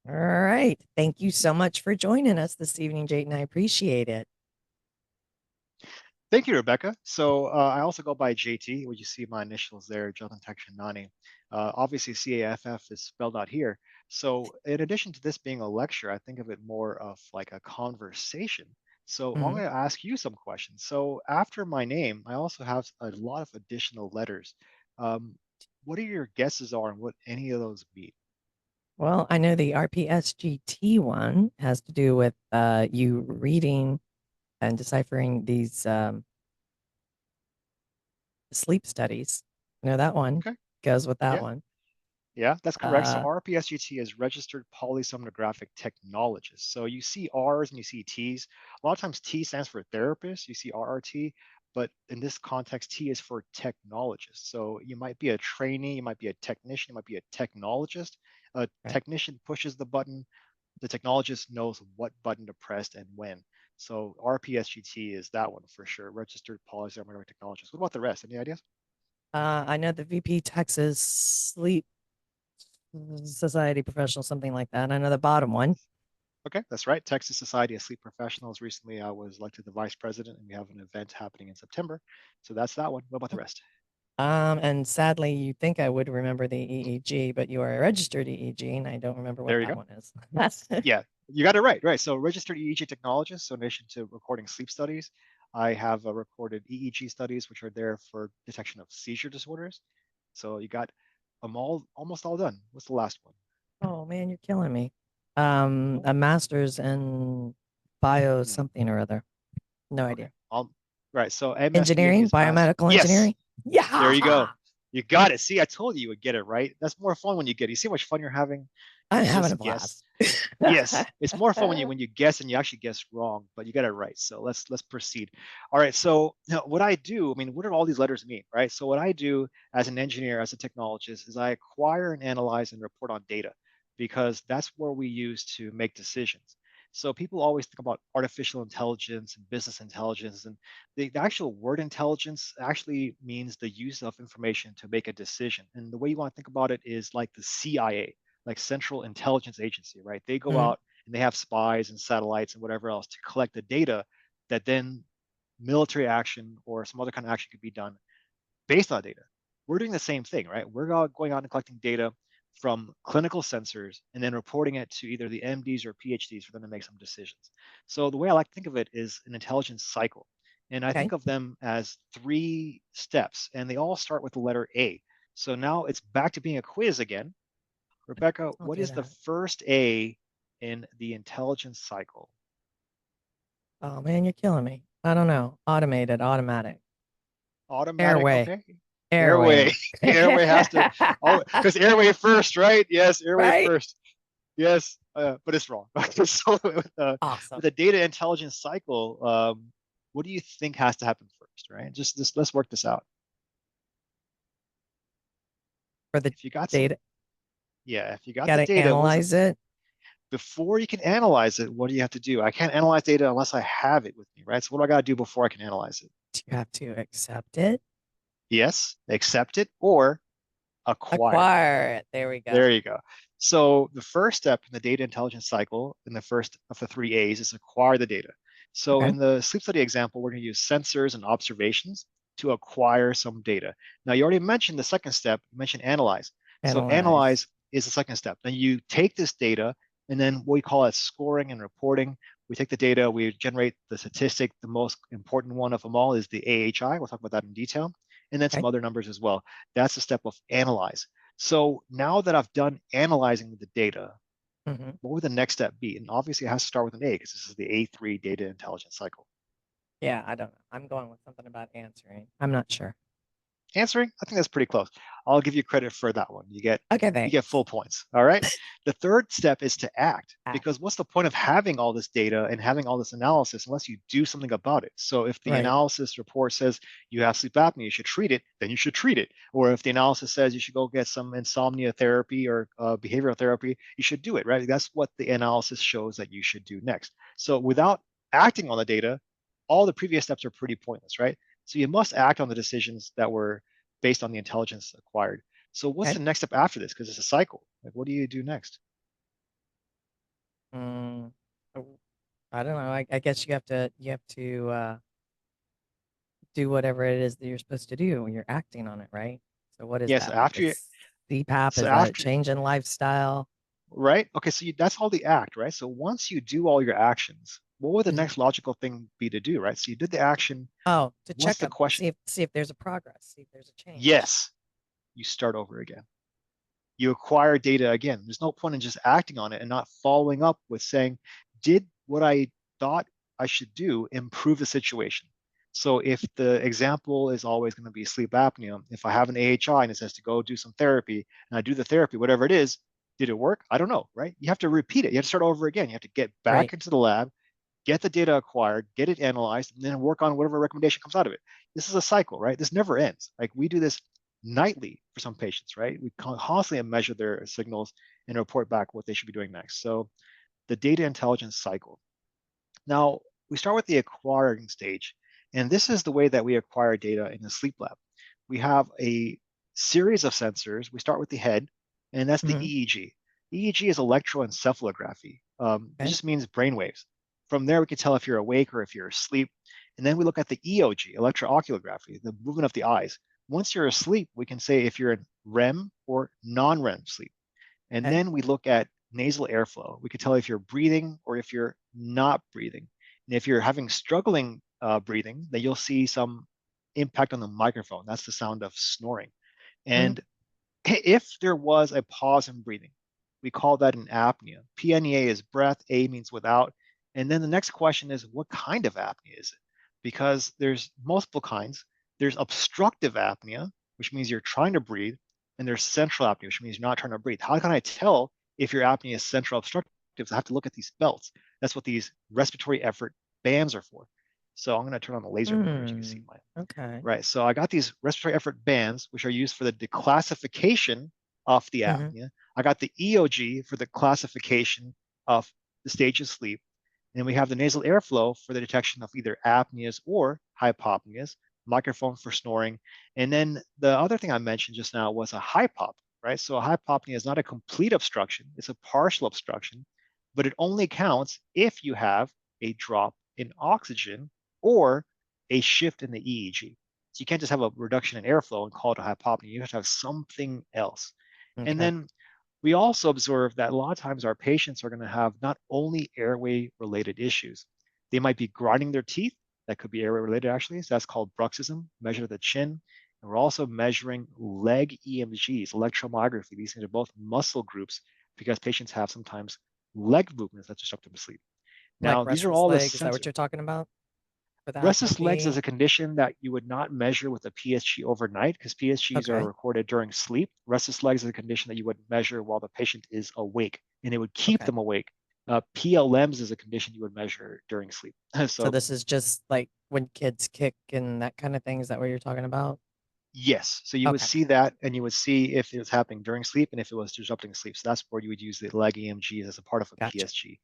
All right. Thank you so much for joining us this evening, Jatin. I appreciate it. Thank you, Rebecca. So I also go by JT, where you see my initials there, Jatin Tekchandani. Obviously, CAFF is spelled out here. So in addition to this being a lecture, I think of it more of like a conversation. So I'm Mhm. going to ask you some questions. So after my name, I also have a lot of additional letters. Um, what are your guesses on what any of those mean? Well, I know the RPSGT one has to do with you reading and deciphering these sleep studies. I know that one Okay. goes with that Yeah. one. Yeah, that's correct. So Uh, RPSGT is registered polysomnographic technologist. So you see R's and you see T's. A lot of times T stands for therapist. You see RRT, but in this context, T is for technologist. So you might be a trainee, you might be a technician, you might be a technologist. A right. technician pushes the button. The technologist knows what button to press and when. So RPSGT is that one for sure. Registered polysomnographic technologist. What about the rest? Any ideas? I know the VP Texas Sleep Society Professional, something like that. I know the bottom one. Okay, that's right. Texas Society of Sleep Professionals. Recently, I was elected the vice president, and we have an event happening in September. So that's that one. What about the rest? And sadly, you think I would remember the EEG, but you are a registered EEG, and I don't remember what There you that go. one is. That's Yeah, you got it right. Right. So registered EEG technologist. So in addition to recording sleep studies, I have recorded EEG studies, which are there for detection of seizure disorders. So you got them all almost all done. What's the last one? oh man, you're killing me. Oh, A master's in bio hmm. something or other. No Okay. idea. Right. So MSB Engineering, is mass. biomedical Yes. engineering. There you Yeah, go. You got it. See, I told you you would get it right. That's more fun when you get it. You see how much fun you're having? I'm You having a just guess. blast. Yes, it's more fun when you guess and you actually guess wrong, but you got it right. So let's proceed. All right. So now what I do, I mean, what do all these letters mean, right? So what I do as an engineer, as a technologist, is I acquire and analyze and report on data because that's where we use to make decisions. So people always think about artificial intelligence and business intelligence, and the actual word intelligence actually means the use of information to make a decision. And the way you want to think about it is like the CIA, like Central Intelligence Agency, right? They go Mhm. out and they have spies and satellites and whatever else to collect the data that then military action or some other kind of action could be done based on data. We're doing the same thing, right? We're going out and collecting data from clinical sensors and then reporting it to either the MDs or PhDs for them to make some decisions. So the way I like to think of it is an intelligence cycle. And I Okay, think of them as three steps, and they all start with the letter A. So now it's back to being a quiz again. Rebecca, I'll what do is the that. first A in the intelligence cycle? Oh man, you're killing me. I don't know. Automated, automatic. Automatic, Airway, okay. Airway. airway. Airway has to, oh, because airway first, right? Yes, airway Right? first. Yes, but it's wrong. So with Awesome. the data intelligence cycle, what do you think has to happen first, right? Just let's work this out. For the If you got some, data, yeah, if you got got the to data, analyze it. before you can analyze it, what do you have to do? I can't analyze data unless I have it with me, right? So what do I got to do before I can analyze it? You have to accept it, Yes, accept it or acquire it. acquire it. There we go. There you go. So the first step in the data intelligence cycle, in the first of the three A's, is acquire the data. So Okay. in the sleep study example, we're going to use sensors and observations to acquire some data. Now, you already mentioned the second step, you mentioned analyze. So Analyze. analyze is the second step. Then you take this data and then we call it scoring and reporting. We take the data, we generate the statistic. The most important one of them all is the AHI. We'll talk about that in detail. And then some Okay. other numbers as well. That's the step of analyze. So now that I've done analyzing the data, Hmm. what would the next step be? And obviously, it has to start with an A because this is the A3 data intelligence cycle. Yeah, I don't know. I'm going with something about answering. I'm not sure. Answering, I think that's pretty close. I'll give you credit for that one. Okay, You get thanks. full points. All right. The third step is to act Act. because what's the point of having all this data and having all this analysis unless you do something about it? So if the Right. analysis report says you have sleep apnea, you should treat it, then you should treat it. Or if the analysis says you should go get some insomnia therapy or behavioral therapy, you should do it, right? That's what the analysis shows that you should do next. So without acting on the data, all the previous steps are pretty pointless, right? So you must act on the decisions that were based on the intelligence acquired. So what's Okay. the next step after this? Because it's a cycle. Like, what do you do next? Mm, oh, I don't know. I guess you have to do whatever it is that you're supposed to do when you're acting on it, right? So what is Yes, that? Like after you, CPAP? so Is that a after, change in lifestyle? right? Okay, so that's all the act, right? So once you do all your actions, what would the Mhm. next logical thing be to do, right? So you did the action. Oh, to What's check the them, question? see if there's a progress, see if there's a change. Yes, you start over again. You acquire data again. There's no point in just acting on it and not following up with saying, did what I thought I should do improve the situation? So if the example is always going to be sleep apnea, if I have an AHI and it says to go do some therapy and I do the therapy, whatever it is, did it work? I don't know, right? You have to repeat it. You have to start over again. You have to get back Right. into the lab, get the data acquired, get it analyzed, and then work on whatever recommendation comes out of it. This is a cycle, right? This never ends. Like we do this nightly for some patients, right? We constantly measure their signals and report back what they should be doing next. So the data intelligence cycle. Now, we start with the acquiring stage, and this is the way that we acquire data in the sleep lab. We have a series of sensors. We start with the head, and that's the Hmm. EEG. EEG is electroencephalography. It Okay. just means brainwaves. From there, we can tell if you're awake or if you're asleep. And then we look at the EOG, electrooculography, the movement of the eyes. Once you're asleep, we can say if you're in REM or non-REM sleep. And Okay. then we look at nasal airflow. We can tell if you're breathing or if you're not breathing. And if you're having struggling breathing, then you'll see some impact on the microphone. That's the sound of snoring. Hmm. And if there was a pause in breathing, we call that an apnea. PNEA is breath, A means without. And then the next question is, what kind of apnea is it? Because there's multiple kinds. There's obstructive apnea, which means you're trying to breathe, and there's central apnea, which means you're not trying to breathe. How can I tell if your apnea is central obstructive? I have to look at these belts. That's what these respiratory effort bands are for. So I'm going to turn on the laser pointer so you can see Mm. mine. Okay. Right. So I got these respiratory effort bands, which are used for the declassification of the Hmm. apnea. I got the EOG for the classification of the stage of sleep. And we have the nasal airflow for the detection of either apneas or hypopneas, microphone for snoring. And then the other thing I mentioned just now was a hypop, right? So a hypopnea is not a complete obstruction, it's a partial obstruction, but it only counts if you have a drop in oxygen or a shift in the EEG. So you can't just have a reduction in airflow and call it a hypopnea. You have to have something else. And Okay. then we also observe that a lot of times our patients are going to have not only airway related issues, they might be grinding their teeth. That could be airway related actually. So that's called bruxism, measure the chin. And we're also measuring leg EMGs, electromyography. These things are both muscle groups because patients have sometimes leg movements that disrupt them sleep. Like Now, these are restless all the leg, is that what sensors. you're talking about for the Restless legs is hypopnea? a condition that you would not measure with a PSG overnight because PSGs are Okay. recorded during sleep. Restless legs is a condition that you would measure while the patient is awake and it would keep Okay. them awake. PLMs is a condition you would measure during sleep. So So this is just like when kids kick and that kind of thing. Is that what you're talking about? yes, so you would Okay. see that and you would see if it was happening during sleep and if it was disrupting sleep. So that's where you would use the leg EMGs as a part of a Gotcha. PSG.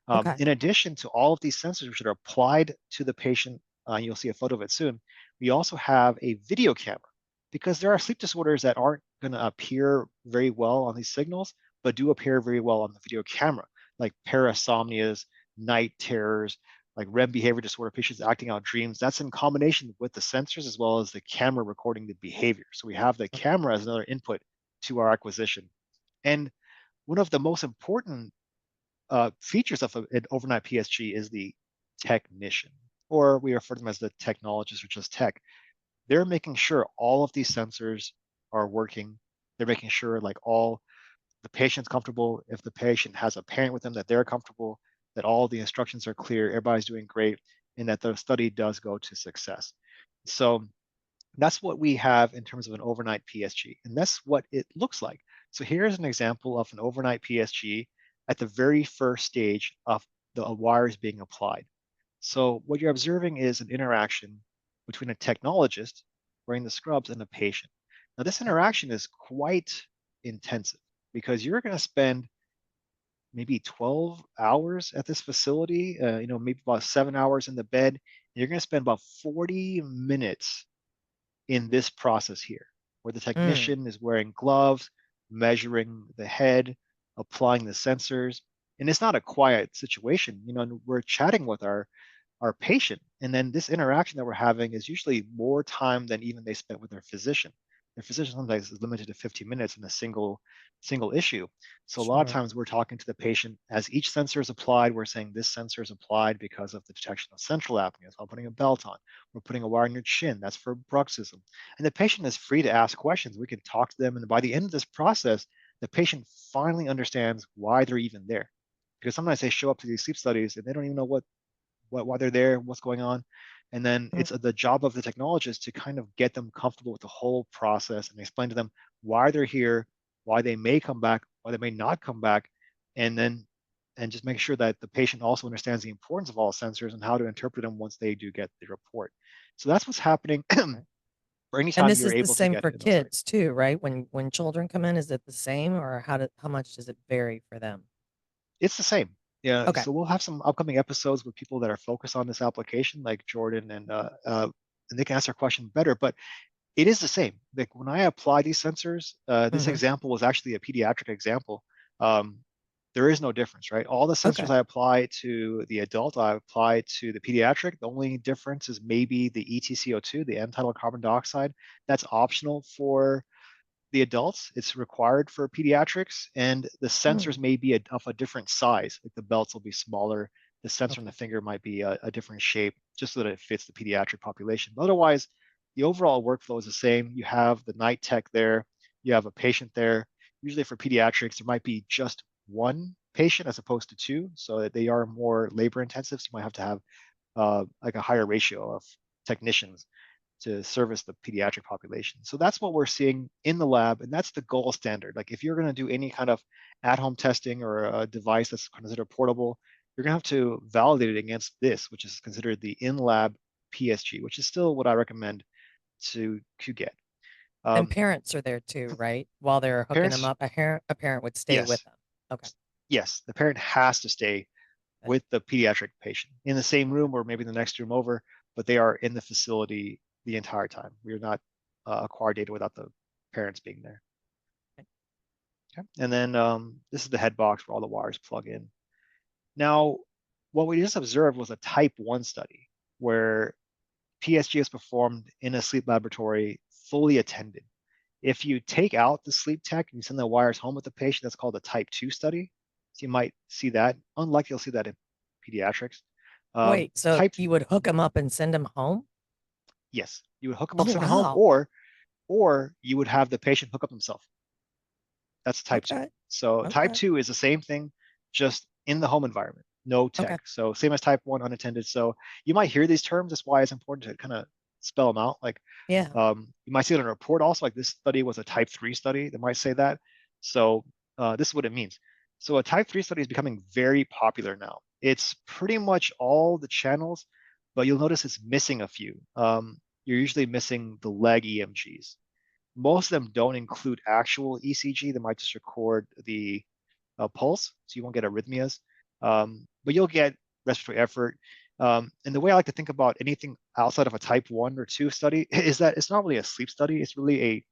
Okay. In addition to all of these sensors which are applied to the patient, you'll see a photo of it soon, we also have a video camera because there are sleep disorders that aren't going to appear very well on these signals, but do appear very well on the video camera, like parasomnias, night terrors, like REM behavior disorder, patients acting out dreams. That's in combination with the sensors as well as the camera recording the behavior. So we have the camera as another input to our acquisition. And one of the most important features of an overnight PSG is the technician, or we refer to them as the technologist or just tech. They're making sure all of these sensors are working. They're making sure like all the patient's comfortable. If the patient has a parent with them, that they're comfortable, that all the instructions are clear, everybody's doing great, and that the study does go to success. So that's what we have in terms of an overnight PSG, and that's what it looks like. So here's an example of an overnight PSG at the very first stage of the wires being applied. So what you're observing is an interaction between a technologist wearing the scrubs and a patient. Now this interaction is quite intensive because you're going to spend maybe 12 hours at this facility, maybe about 7 hours in the bed. You're going to spend about 40 minutes in this process here, where the Mm. technician is wearing gloves, measuring the head, applying the sensors. And it's not a quiet situation. And we're chatting with our patient. And then this interaction that we're having is usually more time than even they spent with their physician. Their physician sometimes is limited to 15 minutes in a single issue. So a lot of Sure. times we're talking to the patient as each sensor is applied. We're saying this sensor is applied because of the detection of central apnea. So I'm putting a belt on. We're putting a wire in your chin. That's for bruxism. And the patient is free to ask questions. We can talk to them. And by the end of this process, the patient finally understands why they're even there. Because sometimes they show up to these sleep studies and they don't even know why they're there, what's going on. And then Mm, it's the job of the technologist to kind of get them comfortable with the whole process and explain to them why they're here, why they may come back, why they may not come back, and then and just make sure that the patient also understands the importance of all sensors and how to interpret them once they do get the report. So that's what's happening right. for any And time this you're is the able to same get for in those studies. kids too, right? When children come in, is it the same, or how much does it vary for them? It's the same. Yeah, Okay. so we'll have some upcoming episodes with people that are focused on this application, like Jordan, and they can answer a question better. But it is the same. Like when I apply these sensors, this Hmm. example was actually a pediatric example. Um, there is no difference, right? All the sensors Okay. I apply to the adult, I apply to the pediatric. The only difference is maybe the EtCO2, the end-tidal carbon dioxide. That's optional for the adults. It's required for pediatrics, and the Hmm. sensors may be of a different size. Like the belts will be smaller. The sensor on the Okay. finger might be a different shape, just so that it fits the pediatric population. But otherwise, the overall workflow is the same. You have the night tech there. You have a patient there. Usually for pediatrics, there might be just one patient as opposed to two, so that they are more labor intensive. So you might have to have like a higher ratio of technicians to service the pediatric population. So that's what we're seeing in the lab, and that's the gold standard. Like if you're going to do any kind of at-home testing or a device that's considered portable, you're going to have to validate it against this, which is considered the in-lab PSG, which is still what I recommend to get. And Um, parents are there too, right? While they're hooking them Parents, up, a parent would stay with yes, them. Okay. yes, the parent has to stay Okay. with the pediatric patient in the same Okay. room or maybe the next room over, but they are in the facility the entire time. We are not acquire data without the parents being there. Okay. Okay. And then this is the head box where all the wires plug in. Now, what we just observed was a type 1 study where PSG is performed in a sleep laboratory fully attended. If you take out the sleep tech and you send the wires home with the patient, that's called a type 2 study. So you might see that. Unlikely you'll see that in pediatrics. Wait, so Type, you would hook them up and send them home? yes, you would hook them up, Oh, send them home, wow. or you would have the patient hook up himself. That's type 2. Okay. So type Okay. 2 is the same thing, just in the home environment, no Okay. tech. So same as type 1, unattended. So you might hear these terms. That's why it's important to kind of spell them out. Like Yeah. you might see it in a report also, like this study was a type 3 study. They might say that. So this is what it means. So a type 3 study is becoming very popular now. It's pretty much all the channels, but you'll notice it's missing a few. You're usually missing the leg EMGs. Most of them don't include actual ECG. They might just record the pulse, so you won't get arrhythmias. But you'll get respiratory effort. And the way I like to think about anything outside of a type 1 or 2 study is that it's not really a sleep study, it's really a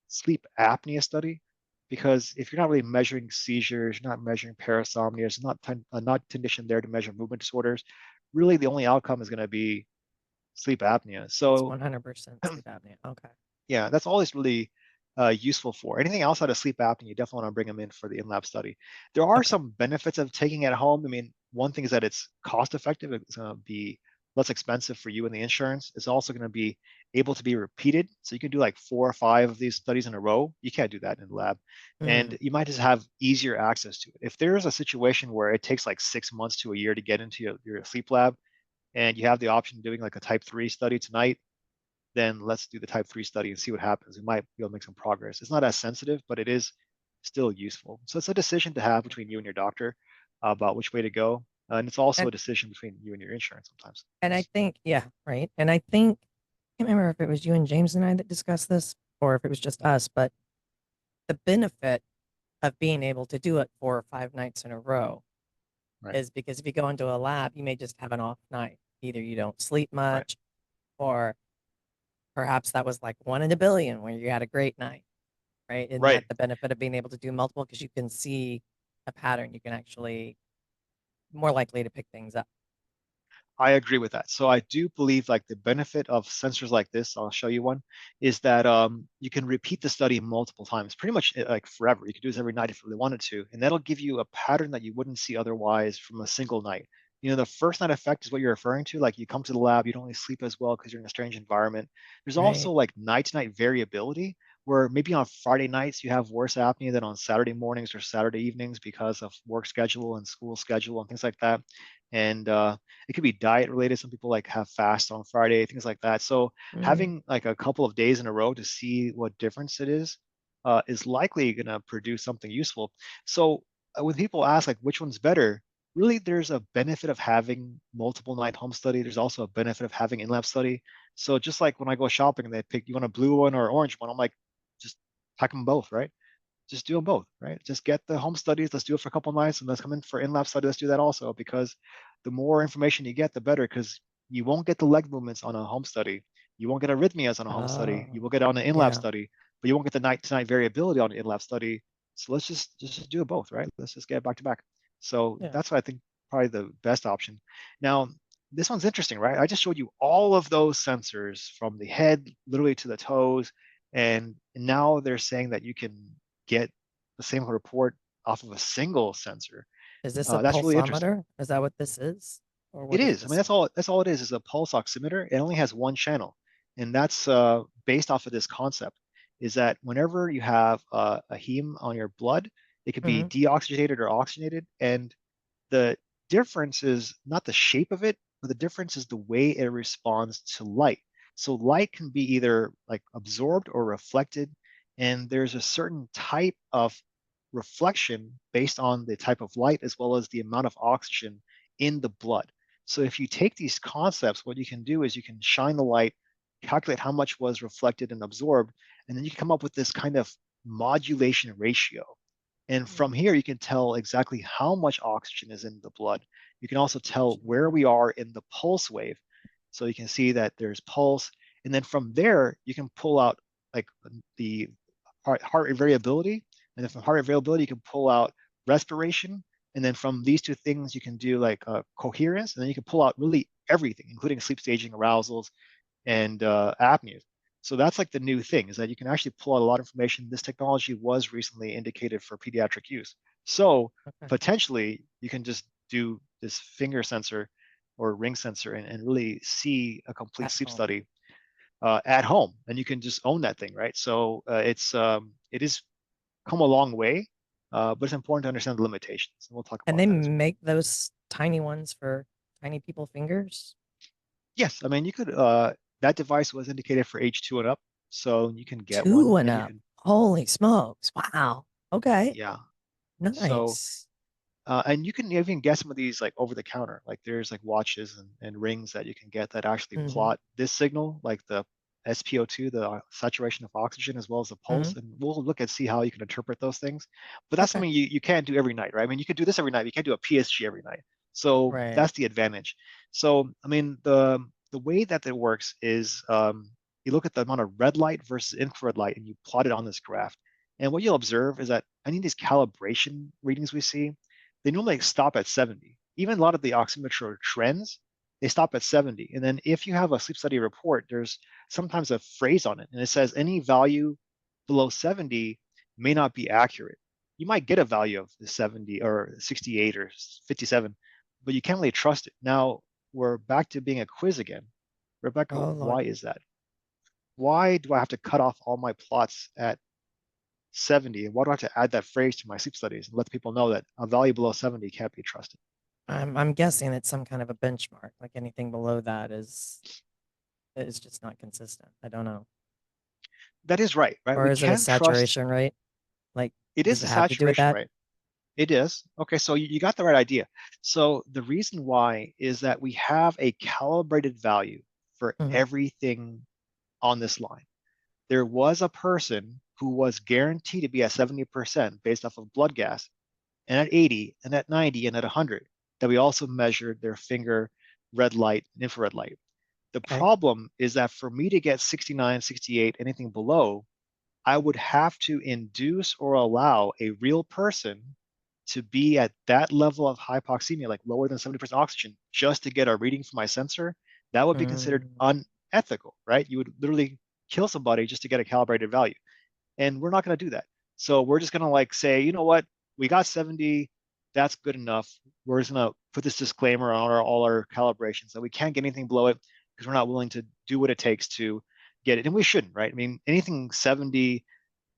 sleep apnea study. Because if you're not really measuring seizures, you're not measuring parasomnia, there's not condition there to measure movement disorders, really the only outcome is going to be sleep apnea. It's So 100% sleep apnea. Okay. yeah, that's all it's really useful for. Anything outside of sleep apnea, you definitely want to bring them in for the in-lab study. There are Okay. some benefits of taking it at home. I mean, one thing is that it's cost effective. It's going to be less expensive for you and the insurance. It's also going to be able to be repeated. So you can do like 4 or 5 of these studies in a row. You can't do that in the lab. Mm. And you might just have easier access to it. If there's a situation where it takes like 6 months to a year to get into your sleep lab, and you have the option of doing like a type 3 study tonight, then let's do the type 3 study and see what happens. We might be able to make some progress. It's not as sensitive, but it is still useful. So it's a decision to have between you and your doctor about which way to go. And it's also And a decision between you and your insurance sometimes. and I think, yeah, right. And I think I can't remember if it was you and James and I that discussed this or if it was just us, but the benefit of being able to do it 4 or 5 nights in a row Right. is because if you go into a lab, you may just have an off night. Either you don't sleep Right. much, or perhaps that was like one in a billion where you had a great night, right? Isn't Right. that the benefit of being able to do multiple? Because you can see a pattern. You can actually more likely to pick things up. I agree with that. So I do believe like the benefit of sensors like this, I'll show you one, is that you can repeat the study multiple times, pretty much like forever. You could do this every night if you really wanted to, and that'll give you a pattern that you wouldn't see otherwise from a single night. You know, the first night effect is what you're referring to. Like you come to the lab, you don't really sleep as well because you're in a strange environment. There's also Right. like night-to-night variability, where maybe on Friday nights you have worse apnea than on Saturday mornings or Saturday evenings because of work schedule and school schedule and things like that. And it could be diet related. Some people like have fast on Friday, things like that. So Mm. having like a couple of days in a row to see what difference it is likely going to produce something useful. So when people ask like which one's better, really there's a benefit of having multiple night home study. There's also a benefit of having in-lab study. So just like when I go shopping and they pick, you want a blue one or orange one, I'm like, just pack them both, right? Just do them both, right? Just get the home studies. Let's do it for a couple of nights, and let's come in for in-lab study. Let's do that also, because the more information you get, the better. Because you won't get the leg movements on a home study. You won't get arrhythmias on a home study. You Oh, will get it on an in-lab yeah. study, but you won't get the night-to-night variability on the in-lab study. So let's just do it both, right? Let's just get back to back. So Yeah. that's what I think probably the best option. Now, this one's interesting, right? I just showed you all of those sensors from the head literally to the toes, and now they're saying that you can get the same report off of a single sensor. Is this a That's really interesting. pulsometer? Is that what this is? Or It what is is. I mean, this? that's all it is a pulse oximeter. It only has one channel, and that's based off of this concept. Is that whenever you have a heme on your blood, it could be Hmm. deoxygenated or oxygenated, and the difference is not the shape of it, but the difference is the way it responds to light. So light can be either like absorbed or reflected, and there's a certain type of reflection based on the type of light as well as the amount of oxygen in the blood. So if you take these concepts, what you can do is you can shine the light, calculate how much was reflected and absorbed, and then you can come up with this kind of modulation ratio. And from here, you can tell exactly how much oxygen is in the blood. You can also tell where we are in the pulse wave. So you can see that there's pulse. And then from there, you can pull out like the heart rate variability. And then from heart rate variability, you can pull out respiration. And then from these two things, you can do like coherence. And then you can pull out really everything, including sleep staging, arousals, and apneas. So that's like the new thing is that you can actually pull out a lot of information. This technology was recently indicated for pediatric use. So Okay. potentially you can just do this finger sensor or ring sensor and really see a complete At sleep home. study at home, and you can just own that thing, right? So it is come a long way, but it's important to understand the limitations, and we'll talk And about they that as well. make those tiny ones for tiny people fingers? Yes, I mean you could. That device was indicated for age 2 and up, so you can get Two one, and and you up. can, Holy smokes. Wow. Okay. yeah. So Nice. and you can even get some of these like over the counter. Like there's like watches and rings that you can get that actually Hmm. plot this signal, like the SpO2, the saturation of oxygen, as well as the Hmm. pulse. And we'll look and see how you can interpret those things. But that's Okay. something you can't do every night, right? I mean, you can do this every night. You can't do a PSG every night. So Right. that's the advantage. So I mean, the way that it works is you look at the amount of red light versus infrared light, and you plot it on this graph. And what you'll observe is that any of these calibration readings we see, they normally stop at 70. Even a lot of the oximeter trends, they stop at 70. And then if you have a sleep study report, there's sometimes a phrase on it, and it says any value below 70 may not be accurate. You might get a value of 70 or 68 or 57, but you can't really trust it. Now we're back to being a quiz again. Rebecca, Oh, Lord. why is that? Why do I have to cut off all my plots at 70? And why do I have to add that phrase to my sleep studies and let people know that a value below 70 can't be trusted? I'm guessing it's some kind of a benchmark. Like anything below that is just not consistent. I don't know. That is right, right? Or We is it a can't trust. saturation rate? Like, It does is it a have to do with saturation that? rate. It is. Okay, so you got the right idea. So the reason why is that we have a calibrated value for Hmm. everything on this line. There was a person who was guaranteed to be at 70% based off of blood gas, and at 80, and at 90, and at 100, that we also measured their finger red light and infrared light. The Okay. problem is that for me to get 69, 68, anything below, I would have to induce or allow a real person to be at that level of hypoxemia, like lower than 70% oxygen, just to get a reading from my sensor, that would be considered Mm, unethical, right? You would literally kill somebody just to get a calibrated value. And we're not going to do that. So we're just going to like say, you know what, we got 70, that's good enough. We're just going to put this disclaimer on all our calibrations that we can't get anything below it because we're not willing to do what it takes to get it. And we shouldn't, right? I mean, anything 70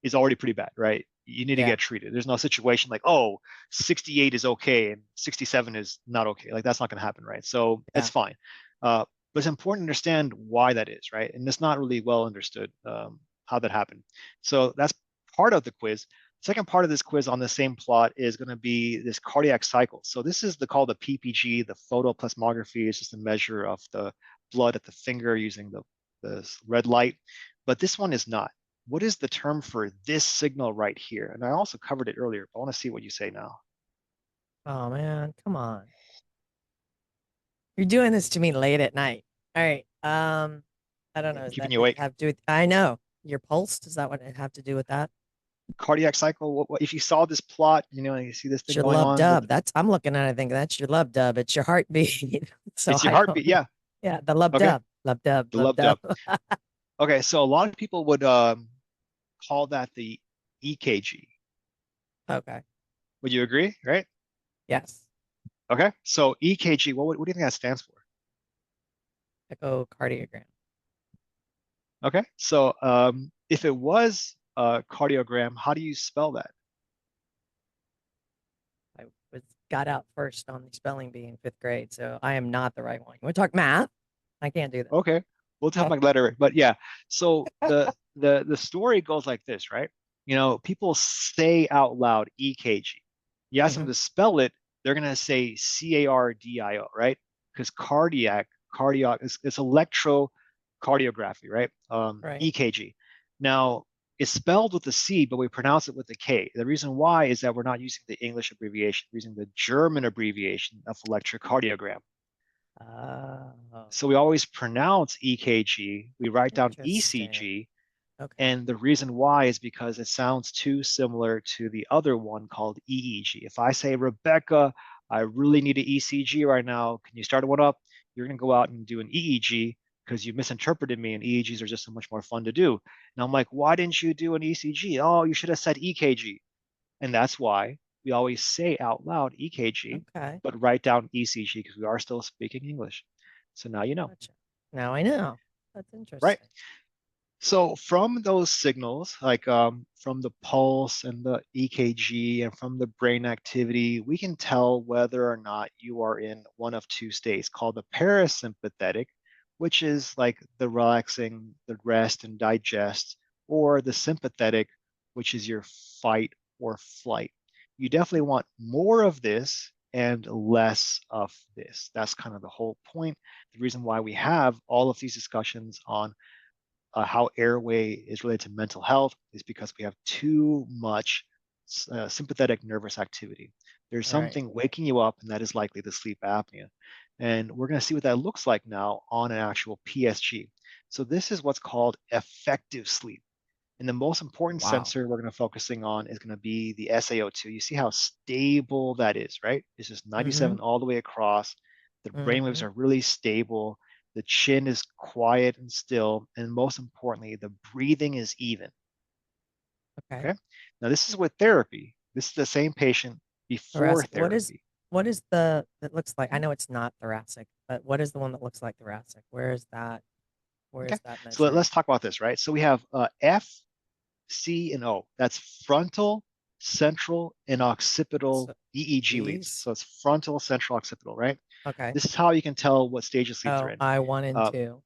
is already pretty bad, right? You need to yeah, get treated. There's no situation like, oh, 68 is okay and 67 is not okay. Like that's not going to happen, right? So that's yeah. fine. But it's important to understand why that is, right? And it's not really well understood how that happened. So that's part of the quiz. Second part of this quiz on the same plot is going to be this cardiac cycle. So this is called the PPG, the photoplasmography. It's just a measure of the blood at the finger using the red light. But this one is not. What is the term for this signal right here? And I also covered it earlier, but I want to see what you say now. Oh man, come on. You're doing this to me late at night. All right. I don't know. Is Keeping that you it awake. have to do with, I know your pulse? Does that what it have to do with that? Cardiac cycle. If you saw this plot, you see this It's thing your going love on with dub. That's I'm looking at it, I think that's your love dub. It's your heartbeat. So it's your I don't heartbeat. know. Yeah. Yeah, the love Okay. dub. Love dub. The Love love dub. dub. Okay. So a lot of people would call that the EKG. Okay. Would you agree? Right? Yes. Okay. So EKG. What do you think that stands for? Echocardiogram. Okay. So if it was a cardiogram, how do you spell that? I was got out first on the spelling bee in fifth grade, so I am not the right one. You want to talk math? I can't do Okay, we'll talk that. about later. But yeah, so the story goes like this, right? People say out loud EKG. You ask them Hmm. to spell it, they're gonna say CARDIO, right? Because cardiac it's electrocardiography, right? Right. EKG. Now it's spelled with a C, but we pronounce it with a K. The reason why is that we're not using the English abbreviation, we're using the German abbreviation of electrocardiogram. Oh, So we always pronounce EKG, we write down interesting. ECG, Okay. and the reason why is because it sounds too similar to the other one called EEG. If I say, Rebecca, I really need an ECG right now, can you start one up? You're going to go out and do an EEG because you misinterpreted me, and EEGs are just so much more fun to do. And I'm like, why didn't you do an ECG? Oh, you should have said EKG. And that's why we always say out loud EKG, Okay. but write down ECG because we are still speaking English. So now you know, Gotcha. Now I know. That's right? interesting. So from those signals, like from the pulse and the EKG and from the brain activity, we can tell whether or not you are in one of two states called the parasympathetic, which is like the relaxing, the rest and digest, or the sympathetic, which is your fight or flight. You definitely want more of this and less of this. That's kind of the whole point. The reason why we have all of these discussions on how airway is related to mental health is because we have too much sympathetic nervous activity. There's Right. something waking you up, and that is likely the sleep apnea. And we're going to see what that looks like now on an actual PSG. So this is what's called effective sleep. And the most important Wow. sensor we're going to focusing on is going to be the SaO2. You see how stable that is, right? It's just Mm-hmm. 97 all the way across. The brainwaves Mm-hmm. are really stable. The chin is quiet and still. And most importantly, the breathing is even. Okay. Okay. Now, this is with therapy. This is the same patient before Thoracic. therapy. What is the that looks like? I know it's not thoracic, but what is the one that looks like thoracic? Where is that? Where Okay. is that So measuring? let's talk about this, right? So we have F, C, and O. That's frontal, central, and occipital So EEG leads. these. So it's frontal, central, occipital, right? Okay. This is how you can tell what stage of sleep they're Oh, in. I one and Uh, two.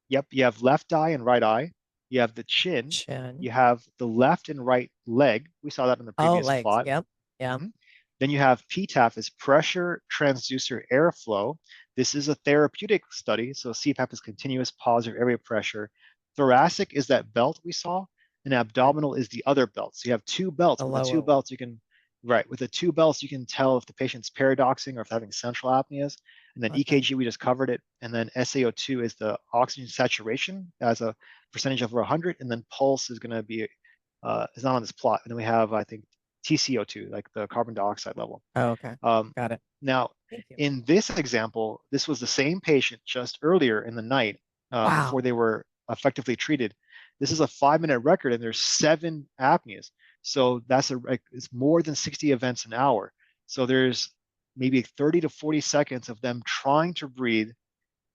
yep, you have left eye and right eye. You have the chin. Chin. You have the left and right leg. We saw that in the Oh, previous legs. plot. Yep. Yeah. Mhm. Then you have PTAF is pressure transducer airflow. This is a therapeutic study. So CPAP is continuous positive area pressure. Thoracic is that belt we saw, and Okay. abdominal is the other belt. So you have two belts. The With the two lower one. belts, you can, right, with the two belts, you can tell if the patient's paradoxing or if having central apneas. And then Okay. EKG, we just covered it. And then SaO2 is the oxygen saturation as a percentage over 100. And then pulse is going to be, it's not on this plot. And then we have, I think, TCO2, like the carbon dioxide level. Oh, okay. Um, Got it. Now, Thank you. in this example, this was the same patient just earlier in the night before Wow. they were effectively treated. This is a 5-minute record, and there's 7 apneas. So it's more than 60 events an hour. So there's maybe 30 to 40 seconds of them trying to breathe.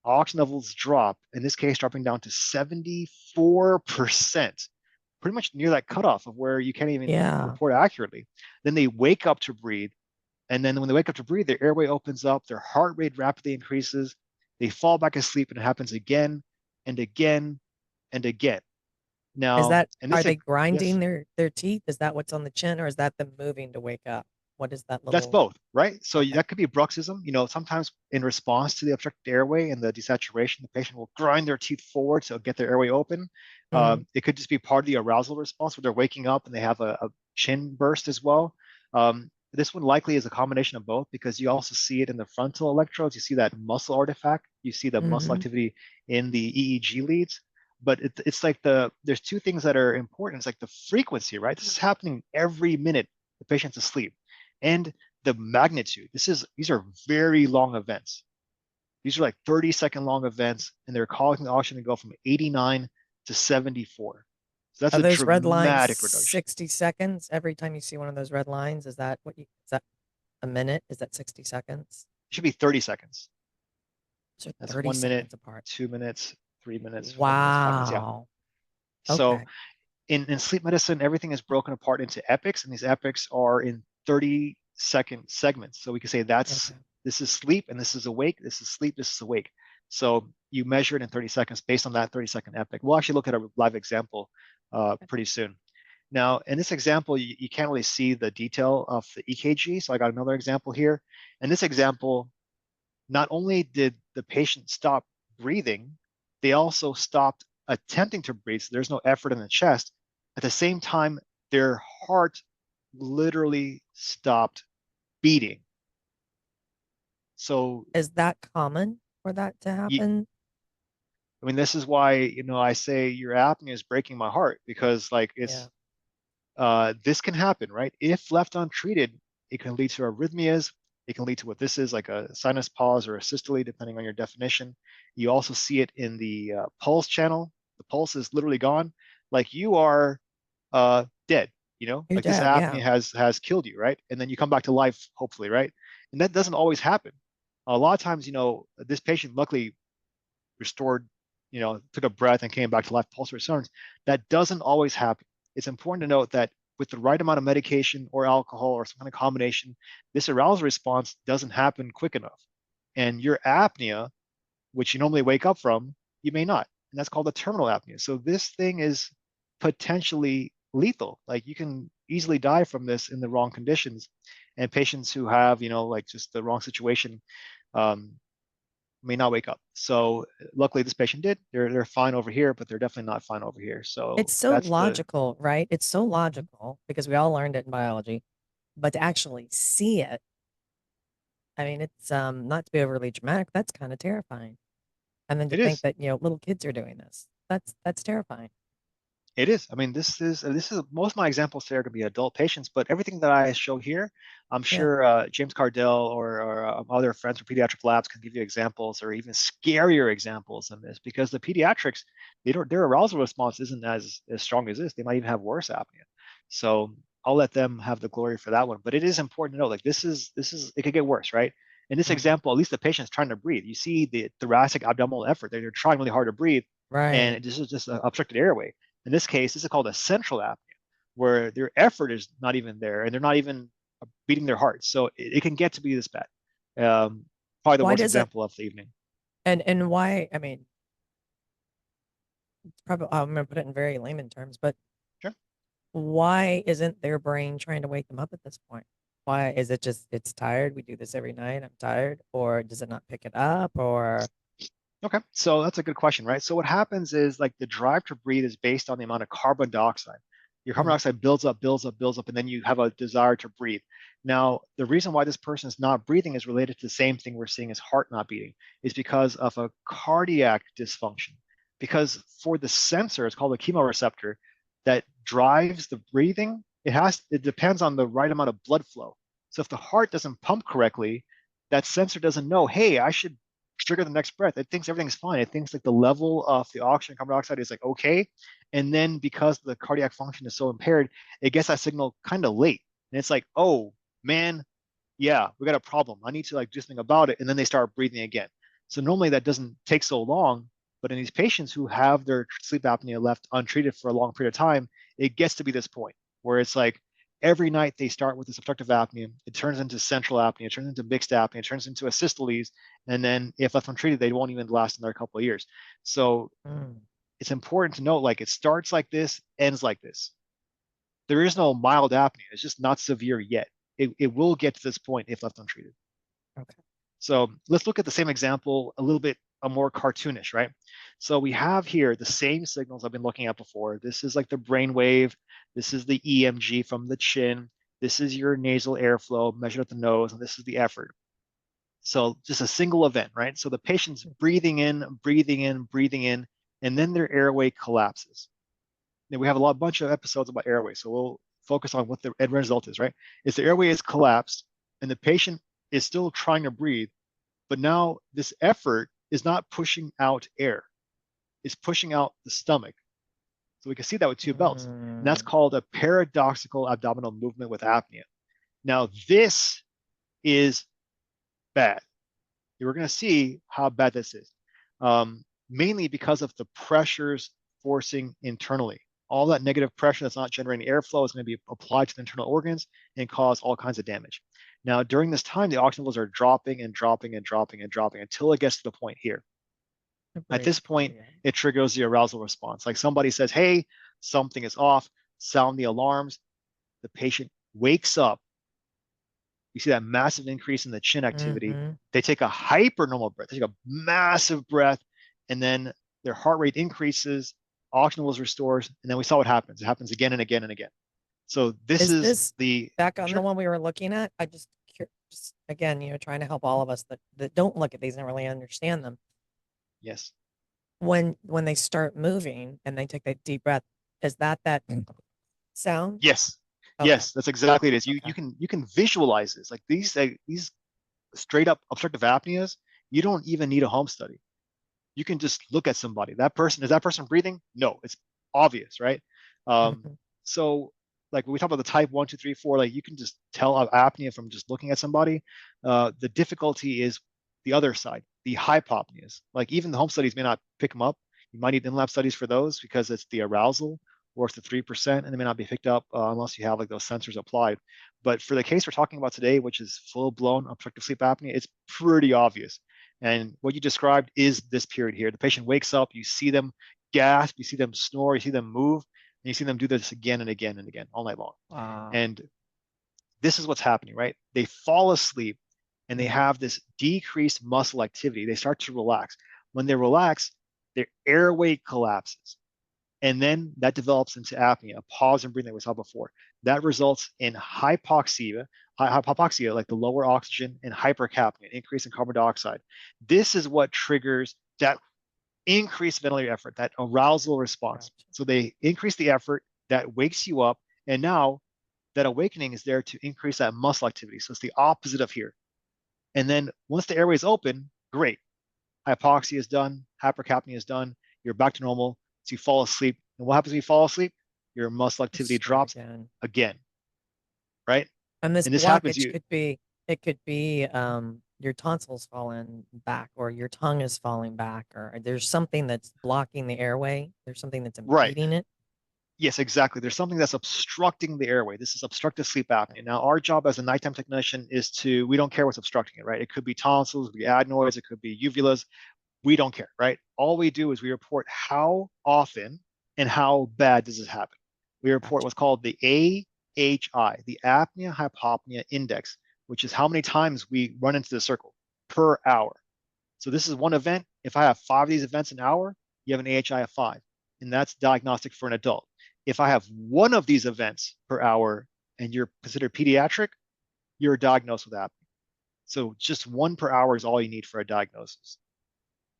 Oxygen levels drop, in this case, dropping down to 74%, pretty much near that cutoff of where you can't even Yeah. report accurately. Then they wake up to breathe. And then when they wake up to breathe, their airway opens up, their heart rate rapidly increases, they fall back asleep, and it happens again and again and again. Is Now, that, and are this, they grinding yes, their teeth? Is that what's on the chin, or is that them moving to wake up? What is that that's little? both, right? So Okay. that could be bruxism. Sometimes in response to the obstructed airway and the desaturation, the patient will grind their teeth forward to get their airway open. Hmm. It could just be part of the arousal response where they're waking up and they have a chin burst as well. This one likely is a combination of both because you also see it in the frontal electrodes. You see that muscle artifact. You see the muscle Hmm. activity in the EEG leads. But it's like there's two things that are important. It's like the frequency, right? This is happening every minute the patient's asleep. And the magnitude. These are very long events. These are like 30-second long events, and they're causing the oxygen to go from 89 to 74. So that's Are a those red lines dramatic reduction. 60 seconds? Every time you see one of those red lines, is that a minute? Is that 60 seconds? It should be 30 seconds. So That's 30 1 minute, seconds apart. 2 minutes, 3 minutes, 4 minutes, 5 minutes. Yeah. Wow. So Okay. in sleep medicine, everything is broken apart into epochs, and these epochs are in 30-second segments. So we can say Okay. this is sleep, and this is awake. This is sleep. This is awake. So you measure it in 30 seconds based on that 30-second epoch. We'll actually look at a live example pretty soon. Now, in this example, you can't really see the detail of the EKG. So I got another example here. In this example, not only did the patient stop breathing, they also stopped attempting to breathe. So there's no effort in the chest. At the same time, their heart literally stopped beating. So, Is that common for that to you, happen? I mean, this is why, I say your apnea is breaking my heart because, like, Yeah. this can happen, right? If left untreated, it can lead to arrhythmias. It can lead to what this is, like a sinus pause or a systole, depending on your definition. You also see it in the pulse channel. The pulse is literally gone. Like you are dead, You're like this dead. apnea Yeah. has killed you, right? And then you come back to life, hopefully, right? And that doesn't always happen. A lot of times, this patient luckily restored, took a breath and came back to life, pulse returns. That doesn't always happen. It's important to note that with the right amount of medication or alcohol or some kind of combination, this arousal response doesn't happen quick enough. And your apnea, which you normally wake up from, you may not. And that's called a terminal apnea. So this thing is potentially lethal. Like you can easily die from this in the wrong conditions. And patients who have, like just the wrong situation, um, may not wake up. So luckily this patient did. They're fine over here, but they're definitely not fine over here. So It's so that's the logical, right? It's so logical because we all learned it in biology, but to actually see it, I mean, it's not to be overly dramatic, that's kind of terrifying. And then to it think is. that, little kids are doing this. That's terrifying. It is. I mean, this is most of my examples today are going to be adult patients, but everything that I show here, I'm Yeah. sure James Cardell or other friends from pediatric labs can give you examples or even scarier examples than this because the pediatrics, their arousal response isn't as strong as this. They might even have worse apnea. So I'll let them have the glory for that one. But it is important to know, like this is it could get worse, right? In this Hmm. example, at least the patient's trying to breathe. You see the thoracic abdominal effort. They're trying really hard to breathe, Right. and this is just an obstructed airway. In this case, this is called a central apnea, where their effort is not even there and they're not even beating their heart. So it can get to be this bad. Probably the Why worst does it, example of the evening. and why, I mean, it's probably, I'm going to put it in very layman terms, but Sure. why isn't their brain trying to wake them up at this point? Why is it just, it's tired? We do this every night. I'm tired. Or does it not pick it up? Or, Okay, so that's a good question, right? So what happens is like the drive to breathe is based on the amount of carbon dioxide. Your carbon mhm. dioxide builds up, builds up, builds up, and then you have a desire to breathe. Now, the reason why this person is not breathing is related to the same thing we're seeing as heart not beating, is because of a cardiac dysfunction. Because for the sensor, it's called a chemoreceptor, that drives the breathing, it depends on the right amount of blood flow. So if the heart doesn't pump correctly, that sensor doesn't know, hey, I should trigger the next breath. It thinks everything's fine. It thinks like the level of the oxygen, carbon dioxide is like okay. And then because the cardiac function is so impaired, it gets that signal kind of late. And it's like, oh man, yeah, we got a problem. I need to like do something about it. And then they start breathing again. So normally that doesn't take so long, but in these patients who have their sleep apnea left untreated for a long period of time, it gets to be this point where it's like every night they start with this obstructive apnea, it turns into central apnea, it turns into mixed apnea, it turns into asystoles, and then if left untreated, they won't even last another couple of years. So Mm. it's important to note like it starts like this, ends like this. There is no mild apnea. It's just not severe yet. It will get to this point if left untreated. Okay. So let's look at the same example a little bit more cartoonish, right? So we have here the same signals I've been looking at before. This is like the brain wave. This is the EMG from the chin. This is your nasal airflow measured at the nose, and this is the effort. So just a single event, right? So the patient's breathing in, breathing in, breathing in, and then their airway collapses. Now we have bunch of episodes about airway, so we'll focus on what the end result is, right? Is the airway is collapsed and the patient is still trying to breathe, but now this effort is not pushing out air, it's pushing out the stomach. So we can see that with two belts. And that's Mm. called a paradoxical abdominal movement with apnea. Now, this is bad. We're going to see how bad this is, mainly because of the pressures forcing internally. All that negative pressure that's not generating airflow is going to be applied to the internal organs and cause all kinds of damage. Now, during this time, the oxygen levels are dropping and dropping and dropping and dropping until it gets to the point here. The At this point, bradycardia. it triggers the arousal response. Like somebody says, hey, something is off, sound the alarms. The patient wakes up. You see that massive increase in the chin activity. Mm-hmm. They take a hypernormal breath. They take a massive breath, and then their heart rate increases, oxygen levels restores, and then we saw what happens. It happens again and again and again. So this Is is this the back on the sure. one we were looking at? I just again, trying to help all of us that don't look at these and really understand them. Yes. When they start moving and they take that deep breath, is that sound? Yes. Okay. Yes, that's exactly it is. You Okay. can visualize this. Like these straight up obstructive apneas, you don't even need a home study. You can just look at somebody. Is that person breathing? No, it's obvious, right? Um, Mhm. so like when we talk about the type one, two, three, four, like you can just tell apnea from just looking at somebody. The difficulty is the other side, the hypopneas. Like even the home studies may not pick them up. You might need in-lab studies for those because it's the arousal or it's the 3%, and they may not be picked up unless you have like those sensors applied. But for the case we're talking about today, which is full-blown obstructive sleep apnea, it's pretty obvious. And what you described is this period here. The patient wakes up, you see them gasp, you see them snore, you see them move, and you see them do this again and again and again all night long. Wow. And this is what's happening, right? They fall asleep and they have this decreased muscle activity. They start to relax. When they relax, their airway collapses. And then that develops into apnea, a pause in breathing that we saw before. That results in hypoxia, like the lower oxygen, and hypercapnia, increase in carbon dioxide. This is what triggers that increased ventilator effort, that arousal response. Gotcha. So they increase the effort that wakes you up, and now that awakening is there to increase that muscle activity. So it's the opposite of here. And then once the airway is open, great. Hypoxia is done, hypercapnia is done, you're back to normal. So you fall asleep. And what happens when you fall asleep? Your muscle activity Start drops again. again, right? And this And this happens blockage you could be your tonsils falling back or your tongue is falling back or there's something that's blocking the airway. There's something that's right. impeding it. Yes, exactly. There's something that's obstructing the airway. This is obstructive sleep apnea. Now, our job as a nighttime technician is we don't care what's obstructing it, right? It could be tonsils, it could be adenoids, it could be uvulas. We don't care, right? All we do is we report how often and how bad does this happen. We report Gotcha. what's called the AHI, the apnea hypopnea index, which is how many times we run into the circle per hour. So this is one event. If I have 5 of these events an hour, you have an AHI of 5, and that's diagnostic for an adult. If I have one of these events per hour and you're considered pediatric, you're diagnosed with apnea. So just one per hour is all you need for a diagnosis.